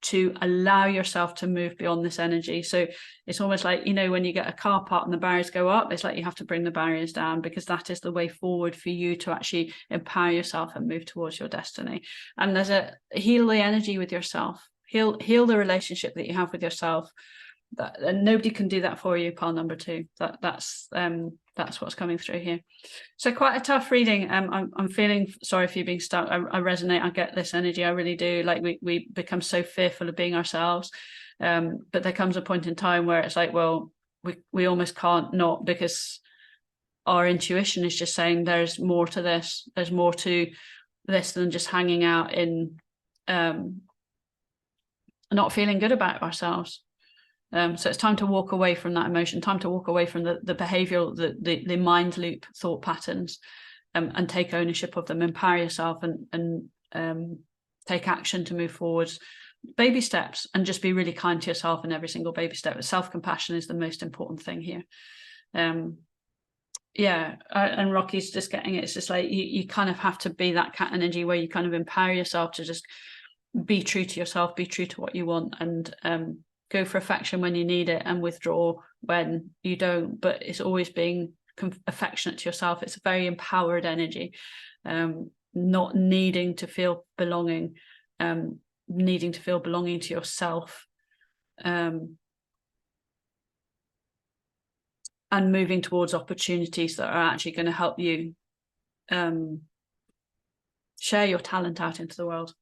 to allow yourself to move beyond this energy. So it's almost like, when you get a car part and the barriers go up, it's like you have to bring the barriers down, because that is the way forward for you to actually empower yourself and move towards your destiny. And there's heal the energy with yourself, heal the relationship that you have with yourself. And nobody can do that for you, pile number 2. That's what's coming through here. So quite a tough reading. I'm feeling sorry for you being stuck. I resonate. I get this energy. I really do. Like we become so fearful of being ourselves, but there comes a point in time where it's like, well, we almost can't not, because our intuition is just saying there's more to this. There's more to this than just hanging out in not feeling good about ourselves. So it's time to walk away from that emotion, time to walk away from the behavioral, the mind loop thought patterns, and take ownership of them, empower yourself, and take action to move forwards. Baby steps, and just be really kind to yourself in every single baby step. Self-compassion is the most important thing here. And Rocky's just getting it. It's just like you kind of have to be that cat energy where you kind of empower yourself to just be true to yourself, be true to what you want, and go for affection when you need it and withdraw when you don't. But it's always being affectionate to yourself. It's a very empowered energy, not needing to feel belonging, needing to feel belonging to yourself, and moving towards opportunities that are actually going to help you share your talent out into the world.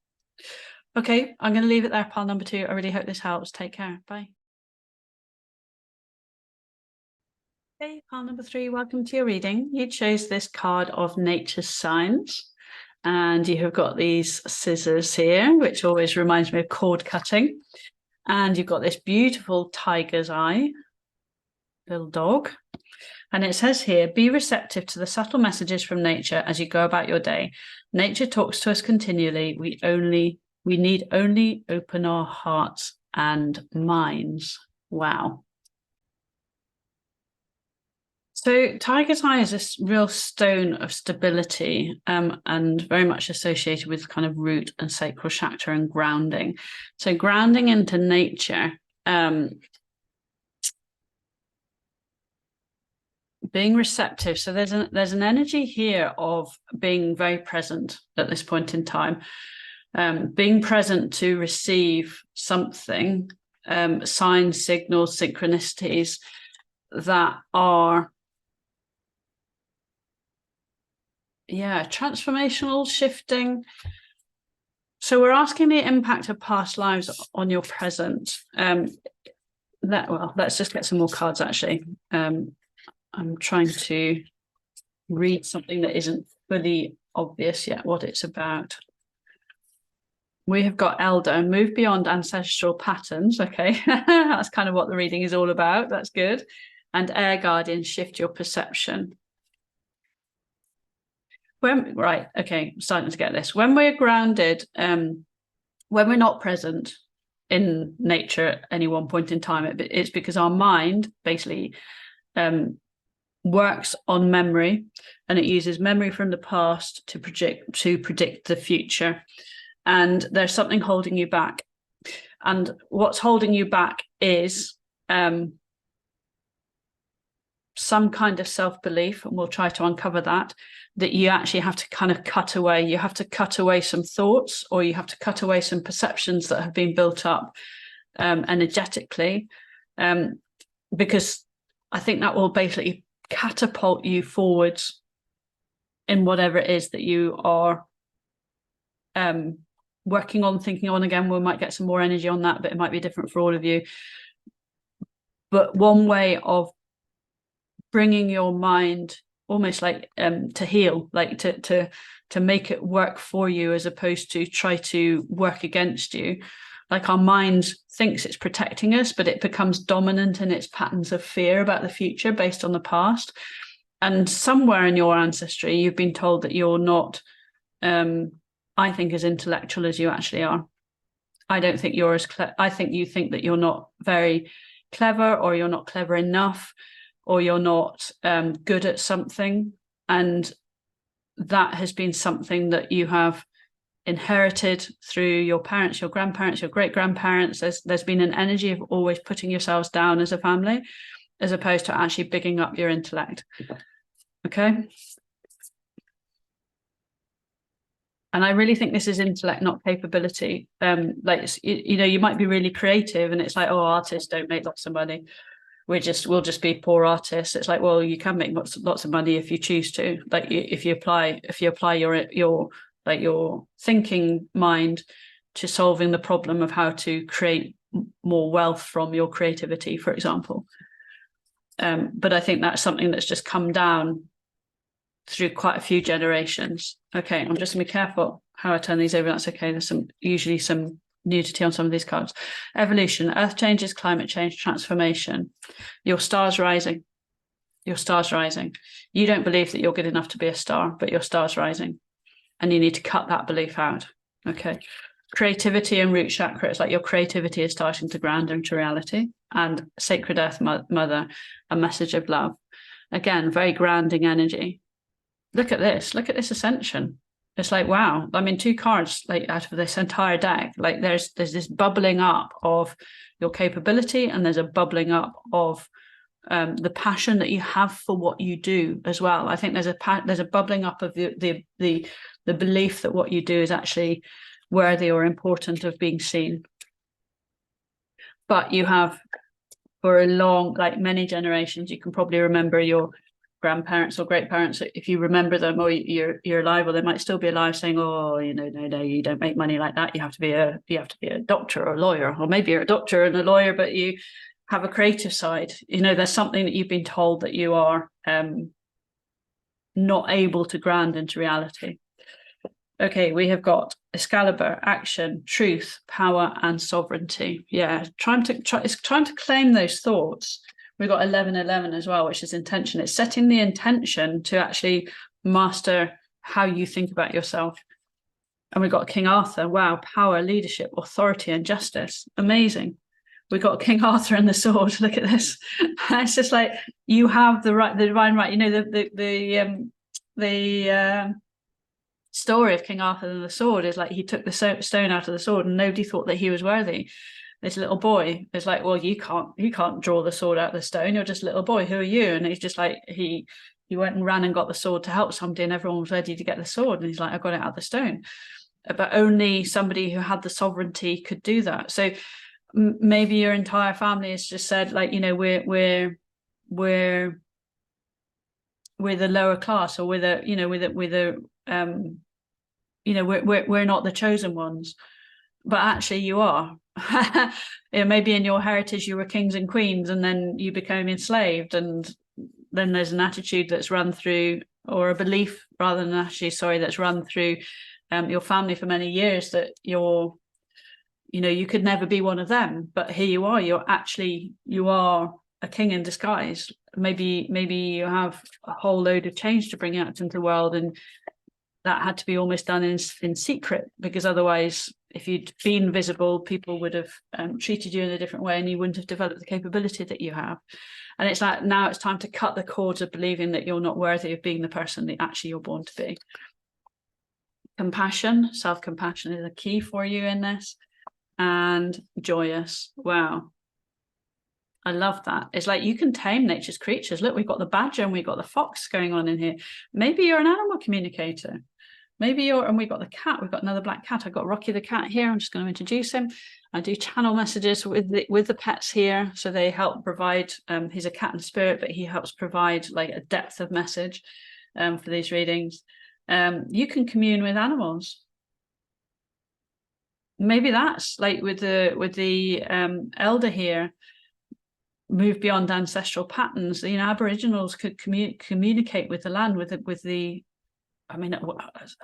Okay, I'm going to leave it there, pile number 2. I really hope this helps. Take care. Bye. Okay, pile number 3, welcome to your reading. You chose this card of nature's signs, and you have got these scissors here, which always reminds me of cord cutting. And you've got this beautiful tiger's eye, little dog. And it says here, be receptive to the subtle messages from nature as you go about your day. Nature talks to us continually. We need only open our hearts and minds. Wow. So tiger's eye is this real stone of stability, and very much associated with kind of root and sacral chakra and grounding. So grounding into nature, being receptive. So there's an energy here of being very present at this point in time. Being present to receive something, signs, signals, synchronicities that are, transformational, shifting, So we're asking the impact of past lives on your present. Let's just get some more cards, actually. I'm trying to read something that isn't fully obvious yet what it's about. We have got Elder, move beyond ancestral patterns. Okay, that's kind of what the reading is all about. That's good. And Air Guardian, shift your perception. Right, okay, I'm starting to get this. When we're grounded, when we're not present in nature at any one point in time, it's because our mind basically works on memory, and it uses memory from the past to predict the future. And there's something holding you back. And what's holding you back is some kind of self-belief, and we'll try to uncover that you actually have to kind of cut away. You have to cut away some thoughts, or you have to cut away some perceptions that have been built up energetically, because I think that will basically catapult you forwards in whatever it is that you are working on, thinking on. Again, we might get some more energy on that, but it might be different for all of you. But one way of bringing your mind almost like to heal, like to make it work for you, as opposed to try to work against you. Like our mind thinks it's protecting us, but it becomes dominant in its patterns of fear about the future based on the past. And somewhere in your ancestry, you've been told that you're not, I think, as intellectual as you actually are. I don't think you're as I think you think that you're not very clever, or you're not clever enough, or you're not good at something. And that has been something that you have inherited through your parents, your grandparents, your great-grandparents. There's been an energy of always putting yourselves down as a family, as opposed to actually bigging up your intellect. Okay. And I really think this is intellect, not capability. Like, you might be really creative, and it's like, oh, artists don't make lots of money. We'll just be poor artists. It's like, well, you can make lots of money if you choose to. Like, if you apply your thinking mind to solving the problem of how to create more wealth from your creativity, for example. But I think that's something that's just come down through quite a few generations. Okay, I'm just gonna be careful how I turn these over. That's okay. There's usually some nudity on some of these cards. Evolution, earth changes, climate change, transformation. Your star's rising. Your star's rising. You don't believe that you're good enough to be a star, but your star's rising. And you need to cut that belief out. Okay. Creativity and root chakra. It's like your creativity is starting to ground into reality. And sacred earth mother, a message of love. Again, very grounding energy. Look at this. Look at this ascension. It's like, wow. I mean, 2 cards like out of this entire deck. Like there's this bubbling up of your capability, and there's a bubbling up of the passion that you have for what you do as well. I think there's a bubbling up of the belief that what you do is actually worthy or important of being seen. But you have, for a long, like many generations, you can probably remember your grandparents or great parents, if you remember them, or you're alive, or they might still be alive, saying, oh, no, you don't make money like that. You have to be a doctor or a lawyer, or maybe you're a doctor and a lawyer, but you have a creative side. There's something that you've been told that you are not able to ground into reality. Okay, we have got Excalibur, action, truth, power, and sovereignty. Yeah, trying to claim those thoughts. We've got 1111 as well, which is intention. It's setting the intention to actually master how you think about yourself. And we've got King Arthur. Wow, power, leadership, authority, and justice. Amazing. We've got King Arthur and the sword. Look at this. It's just like, you have the divine right. The story of King Arthur and the sword is like, he took the stone out of the sword, and nobody thought that he was worthy. This little boy is like, well, you can't draw the sword out of the stone. You're just a little boy. Who are you? And he's just like, he went and ran and got the sword to help somebody, and everyone was ready to get the sword. And he's like, I got it out of the stone. But only somebody who had the sovereignty could do that. So maybe your entire family has just said, like, we're the lower class, or we're the we're not the chosen ones, but actually you are. Maybe in your heritage you were kings and queens, and then you became enslaved, and then there's an attitude that's run through, or a belief rather than actually, sorry, that's run through your family for many years, that you could never be one of them. But here you are. You are a king in disguise. Maybe you have a whole load of change to bring out into the world, and that had to be almost done in secret, because otherwise, if you'd been visible, people would have treated you in a different way, and you wouldn't have developed the capability that you have. And it's like, now it's time to cut the cords of believing that you're not worthy of being the person that actually you're born to be. Compassion, self-compassion is a key for you in this. And joyous. Wow. I love that. It's like you can tame nature's creatures. Look, we've got the badger and we've got the fox going on in here. Maybe you're an animal communicator. And we've got the cat. We've got another black cat. I've got Rocky the cat here. I'm just going to introduce him. I do channel messages with the pets here. So they help provide, he's a cat in spirit, but he helps provide like a depth of message for these readings. You can commune with animals. Maybe that's like with the elder here, move beyond ancestral patterns. Aboriginals could communicate with the land, with the I mean, at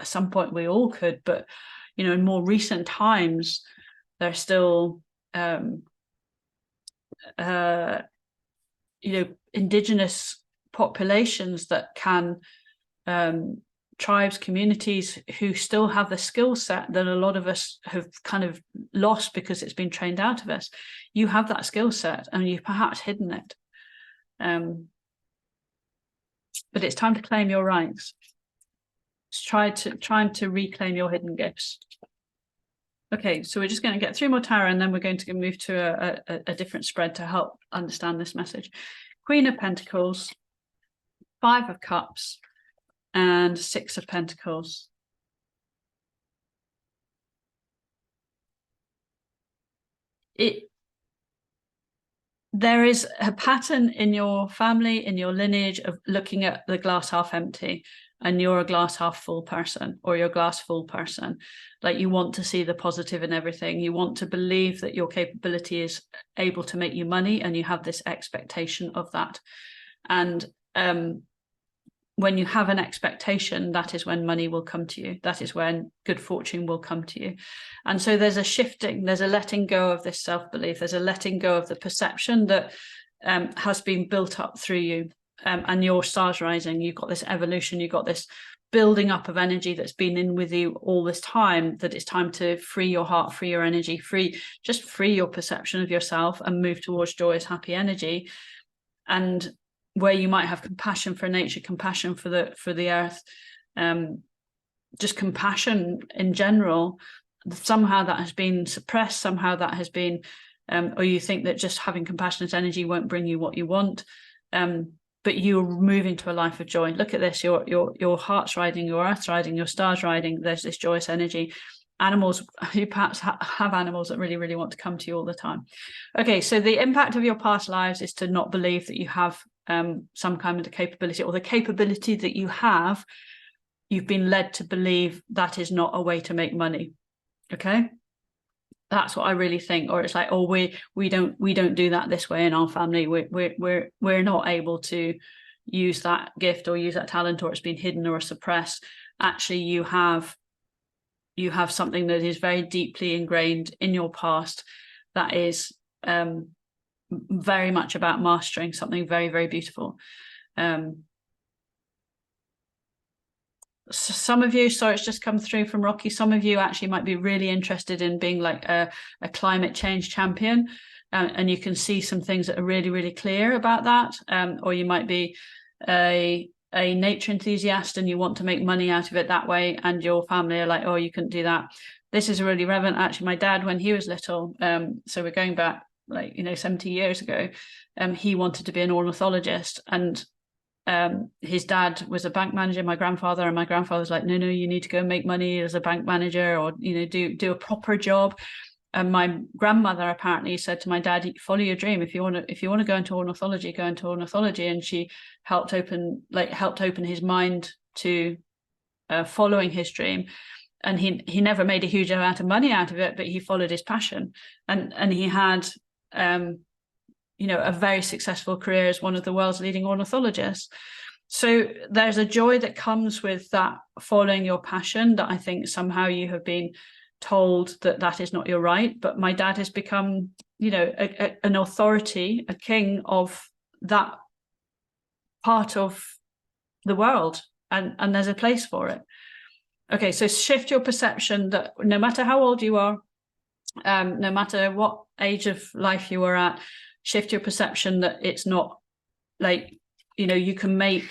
some point we all could, but in more recent times, there's still indigenous populations that can tribes, communities who still have the skill set that a lot of us have kind of lost because it's been trained out of us. You have that skill set and you've perhaps hidden it. But it's time to claim your rights. Try to reclaim your hidden gifts. Okay, so we're just going to get 3 more tarot, and then we're going to move to a different spread to help understand this message. Queen of Pentacles, 5 of Cups, and 6 of Pentacles. There is a pattern in your family, in your lineage, of looking at the glass half empty, and you're a glass half full person, or you're a glass full person. Like, you want to see the positive in everything. You want to believe that your capability is able to make you money, and you have this expectation of that. And when you have an expectation, that is when money will come to you. That is when good fortune will come to you. And so there's a shifting, there's a letting go of this self-belief. There's a letting go of the perception that has been built up through you. And your stars rising, you've got this evolution, you've got this building up of energy that's been in with you all this time, that it's time to free your heart, free your energy, free your perception of yourself, and move towards joyous, happy energy. And where you might have compassion for nature, compassion for the earth, just compassion in general, somehow that has been suppressed, somehow that has been, or you think that just having compassionate energy won't bring you what you want, but you're moving to a life of joy. Look at this, your heart's riding, your earth's riding, your star's riding. There's this joyous energy. Animals, you perhaps have animals that really, really want to come to you all the time. Okay, so the impact of your past lives is to not believe that you have some kind of capability, or the capability that you have, you've been led to believe that is not a way to make money. Okay, that's what I really think. Or it's like, oh, we don't do that this way in our family. We're not able to use that gift or use that talent, or it's been hidden or suppressed. Actually, you have something that is very deeply ingrained in your past that is very much about mastering something very, very beautiful. Some of you, sorry, it's just come through from Rocky, some of you actually might be really interested in being like a climate change champion, and you can see some things that are really, really clear about that, or you might be a nature enthusiast and you want to make money out of it that way, and your family are like, oh, you couldn't do that. This is really relevant. Actually, my dad, when he was little, so we're going back 70 years ago, he wanted to be an ornithologist, and his dad was a bank manager, my grandfather, and my grandfather was like, no, you need to go and make money as a bank manager, or do a proper job. And my grandmother apparently said to my dad, follow your dream. If you want to go into ornithology, go into ornithology. And she helped open his mind to following his dream. he never made a huge amount of money out of it, but he followed his passion, and he had a very successful career as one of the world's leading ornithologists. So there's a joy that comes with that following your passion that I think somehow you have been told that is not your right. But my dad has become, an authority, a king of that part of the world, and there's a place for it. Okay, so shift your perception that no matter how old you are, no matter what age of life you are at, shift your perception that it's not like, you can make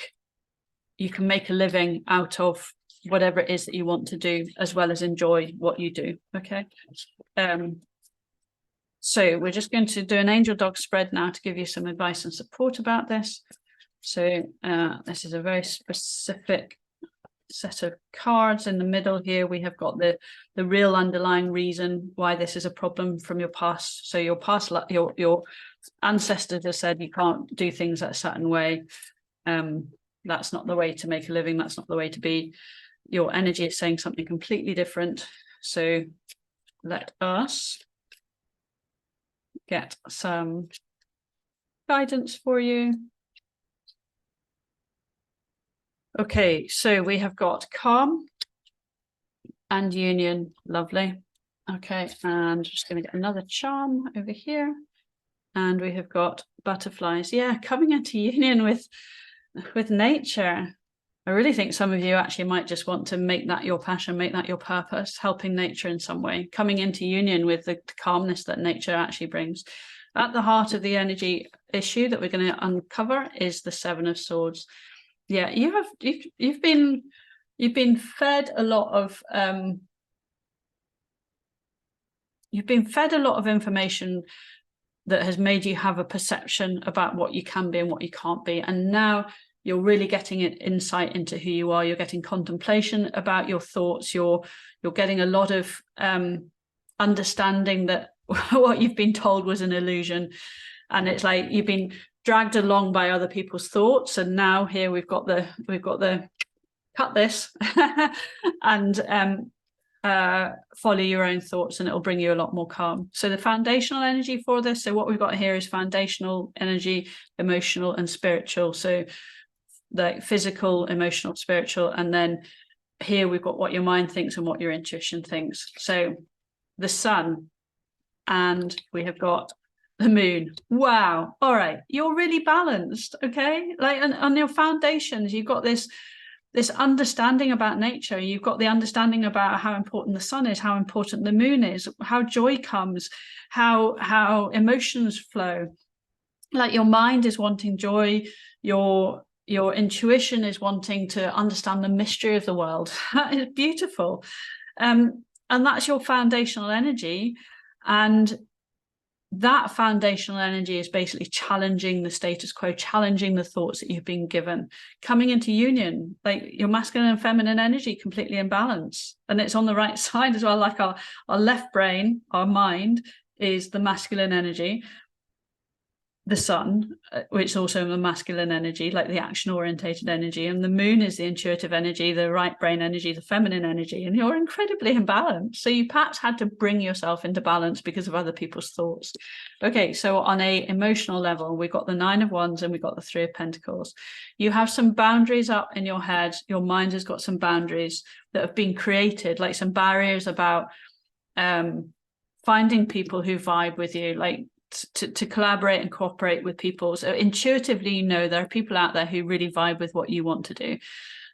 a living out of whatever it is that you want to do, as well as enjoy what you do. Okay. So we're just going to do an angel dog spread now to give you some advice and support about this. So this is a very specific set of cards. In the middle here, we have got the real underlying reason why this is a problem from your past. So your past, your ancestors have said you can't do things a certain way. That's not the way to make a living. That's not the way to be. Your energy is saying something completely different. So let us get some guidance for you. Okay, so we have got calm and union. Lovely. Okay, and just going to get another charm over here. And we have got butterflies. Yeah, coming into union with nature. I really think some of you actually might just want to make that your passion, make that your purpose, helping nature in some way, coming into union with the calmness that nature actually brings. At the heart of the energy issue that we're going to uncover is the Seven of Swords. Yeah, you've been fed a lot of information that has made you have a perception about what you can be and what you can't be, and now you're really getting an insight into who you are. You're getting contemplation about your thoughts. You're getting a lot of understanding that what you've been told was an illusion, and it's like you've been dragged along by other people's thoughts, and now here we've got the cut this and follow your own thoughts, and it'll bring you a lot more calm. So the foundational energy for this, so what we've got here is foundational energy, emotional and spiritual. So like physical, emotional, spiritual, and then here we've got what your mind thinks and what your intuition thinks. So the sun, and we have got the moon. Wow. All right. You're really balanced. Okay. Like on your foundations, you've got this understanding about nature. You've got the understanding about how important the sun is, how important the moon is, how joy comes, how emotions flow. Like your mind is wanting joy. Your intuition is wanting to understand the mystery of the world. That is beautiful. And that's your foundational energy. And that foundational energy is basically challenging the status quo, challenging the thoughts that you've been given, coming into union, like your masculine and feminine energy completely in balance. And it's on the right side as well. Like our left brain, our mind, is the masculine energy. The sun, which is also the masculine energy, like the action orientated energy, and the moon is the intuitive energy, the right brain energy, the feminine energy, and you're incredibly imbalanced. So you perhaps had to bring yourself into balance because of other people's thoughts. Okay, so on a emotional level, we've got the Nine of Wands and we've got the Three of Pentacles. You have some boundaries up in your head. Your mind has got some boundaries that have been created, like some barriers about finding people who vibe with you, like to collaborate and cooperate with people. So intuitively, you know, there are people out there who really vibe with what you want to do,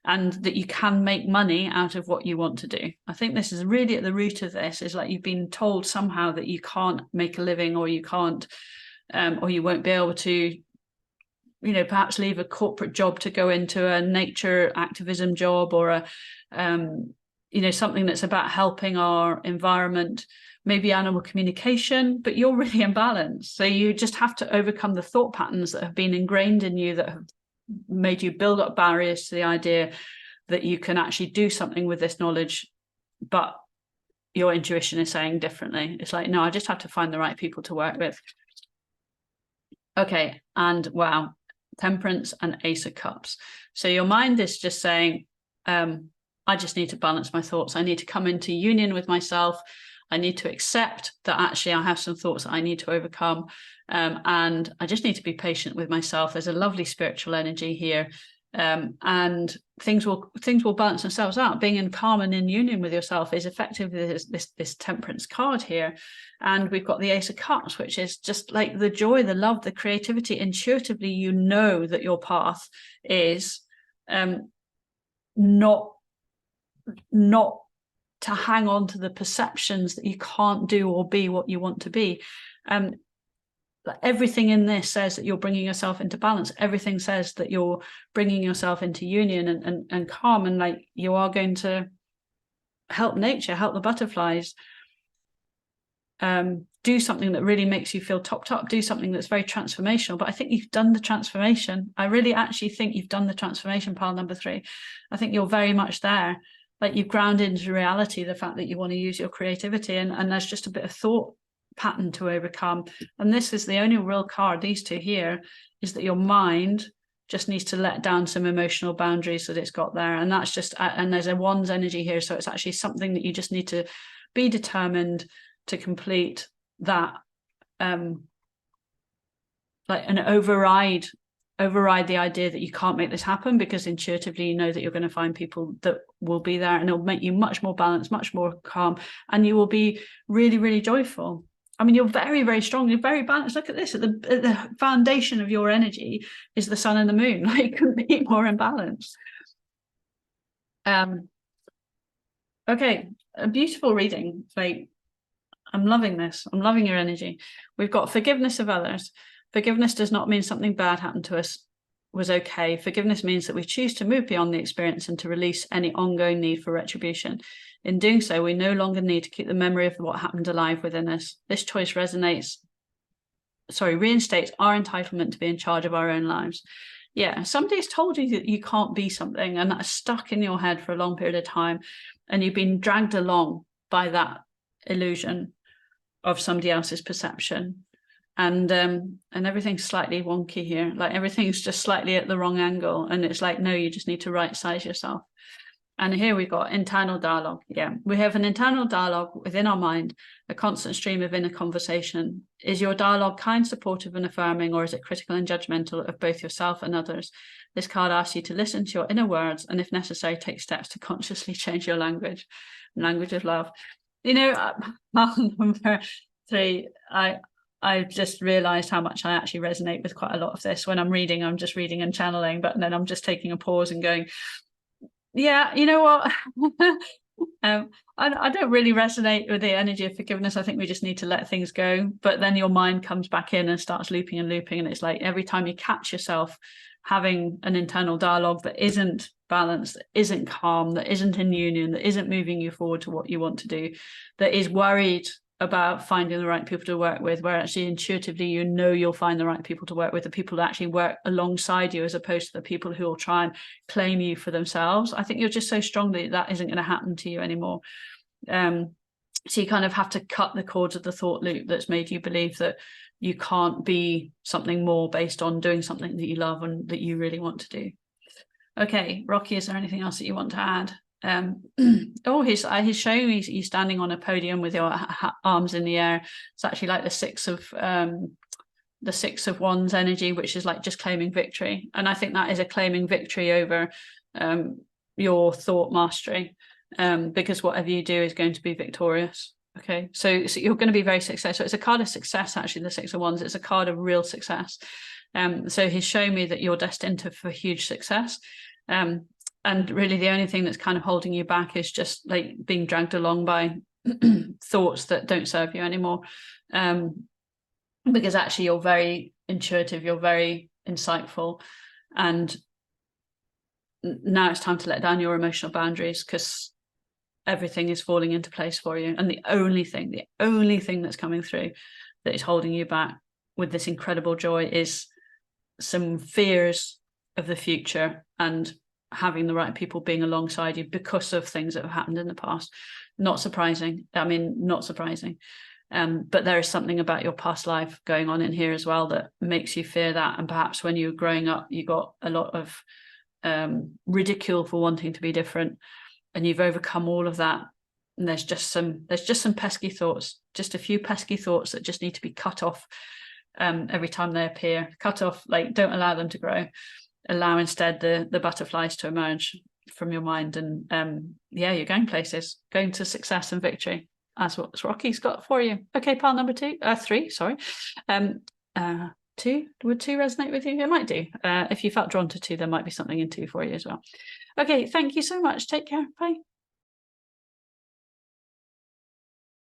and that you can make money out of what you want to do. I think this is really at the root of this, is like you've been told somehow that you can't make a living, or you can't, or you won't be able to, you know, perhaps leave a corporate job to go into a nature activism job, or a, you know, something that's about helping our environment, maybe animal communication, but you're really imbalanced. So you just have to overcome the thought patterns that have been ingrained in you, that have made you build up barriers to the idea that you can actually do something with this knowledge, but your intuition is saying differently. It's like, no, I just have to find the right people to work with. Okay, and wow, Temperance and Ace of Cups. So your mind is just saying, I just need to balance my thoughts. I need to come into union with myself. I need to accept that actually I have some thoughts that I need to overcome. And I just need to be patient with myself. There's a lovely spiritual energy here. And things will balance themselves out. Being in calm and in union with yourself is effectively this temperance card here. And we've got the Ace of Cups, which is just like the joy, the love, the creativity. Intuitively, you know that your path is not to hang on to the perceptions that you can't do or be what you want to be. Everything in this says that you're bringing yourself into balance. Everything says that you're bringing yourself into union and calm, and like you are going to help nature, help the butterflies, do something that really makes you feel topped up, do something that's very transformational. But I think you've done the transformation. I really actually think you've done the transformation, pile number 3. I think you're very much there. Like you've grounded into reality the fact that you want to use your creativity, and there's just a bit of thought pattern to overcome. And this is the only real card, these two here, is that your mind just needs to let down some emotional boundaries that it's got there. And that's just, and there's a Wands energy here. So it's actually something that you just need to be determined to complete that, like an override the idea that you can't make this happen, because intuitively you know that you're going to find people that will be there, and it'll make you much more balanced, much more calm, and you will be really, really joyful. I mean, you're very, very strong. You're very balanced. Look at this. At the foundation of your energy is the sun and the moon. Like, you couldn't be more in balance. Okay, a beautiful reading. Like, I'm loving this. I'm loving your energy. We've got forgiveness of others. Forgiveness does not mean something bad happened to us was okay. Forgiveness means that we choose to move beyond the experience and to release any ongoing need for retribution. In doing so, we no longer need to keep the memory of what happened alive within us. This choice reinstates our entitlement to be in charge of our own lives. Yeah, somebody's told you that you can't be something, and that's stuck in your head for a long period of time, and you've been dragged along by that illusion of somebody else's perception. And everything's slightly wonky here. Like, everything's just slightly at the wrong angle, and it's like, no, you just need to right size yourself. And here we've got internal dialogue. Yeah, we have an internal dialogue within our mind, a constant stream of inner conversation. Is your dialogue kind, supportive, and affirming, or is it critical and judgmental of both yourself and others? This card asks you to listen to your inner words, and if necessary, take steps to consciously change your language of love. You know, number 3, I've just realized how much I actually resonate with quite a lot of this. When I'm reading, I'm just reading and channeling, but then I'm just taking a pause and going, yeah, you know what? I don't really resonate with the energy of forgiveness. I think we just need to let things go. But then your mind comes back in and starts looping and looping. And it's like every time you catch yourself having an internal dialogue that isn't balanced, that isn't calm, that isn't in union, that isn't moving you forward to what you want to do, that is worried about finding the right people to work with, where actually intuitively you know you'll find the right people to work with, the people that actually work alongside you, as opposed to the people who will try and claim you for themselves. I think you're just so strong that isn't going to happen to you anymore. So you kind of have to cut the cords of the thought loop that's made you believe that you can't be something more based on doing something that you love and that you really want to do. Okay, Rocky, is there anything else that you want to add? He's showing me you standing on a podium with your arms in the air. It's actually like the six of Wands energy, which is like just claiming victory. And I think that is a claiming victory over your thought mastery, because whatever you do is going to be victorious. Okay, so you're going to be very successful. It's a card of success, actually, the 6 of Wands. It's a card of real success. So he's shown me that you're destined for huge success. And really the only thing that's kind of holding you back is just like being dragged along by thoughts that don't serve you anymore. Because actually you're very intuitive, you're very insightful. And now it's time to let down your emotional boundaries, because everything is falling into place for you. And the only thing that's coming through that is holding you back with this incredible joy is some fears of the future and having the right people being alongside you because of things that have happened in the past. Not surprising. Not surprising. But there is something about your past life going on in here as well that makes you fear that. And perhaps when you were growing up, you got a lot of ridicule for wanting to be different. and you've overcome all of that, and there's just some pesky thoughts, just a few pesky thoughts that just need to be cut off every time they appear. Cut off, like, don't allow them to grow. Allow instead the butterflies to emerge from your mind, and yeah, you're going places, going to success and victory. That's what Rocky's got for you. Okay, pile number three, sorry. Two, would two resonate with you? It might do. If you felt drawn to two, there might be something in two for you as well. Okay, thank you so much. Take care. Bye.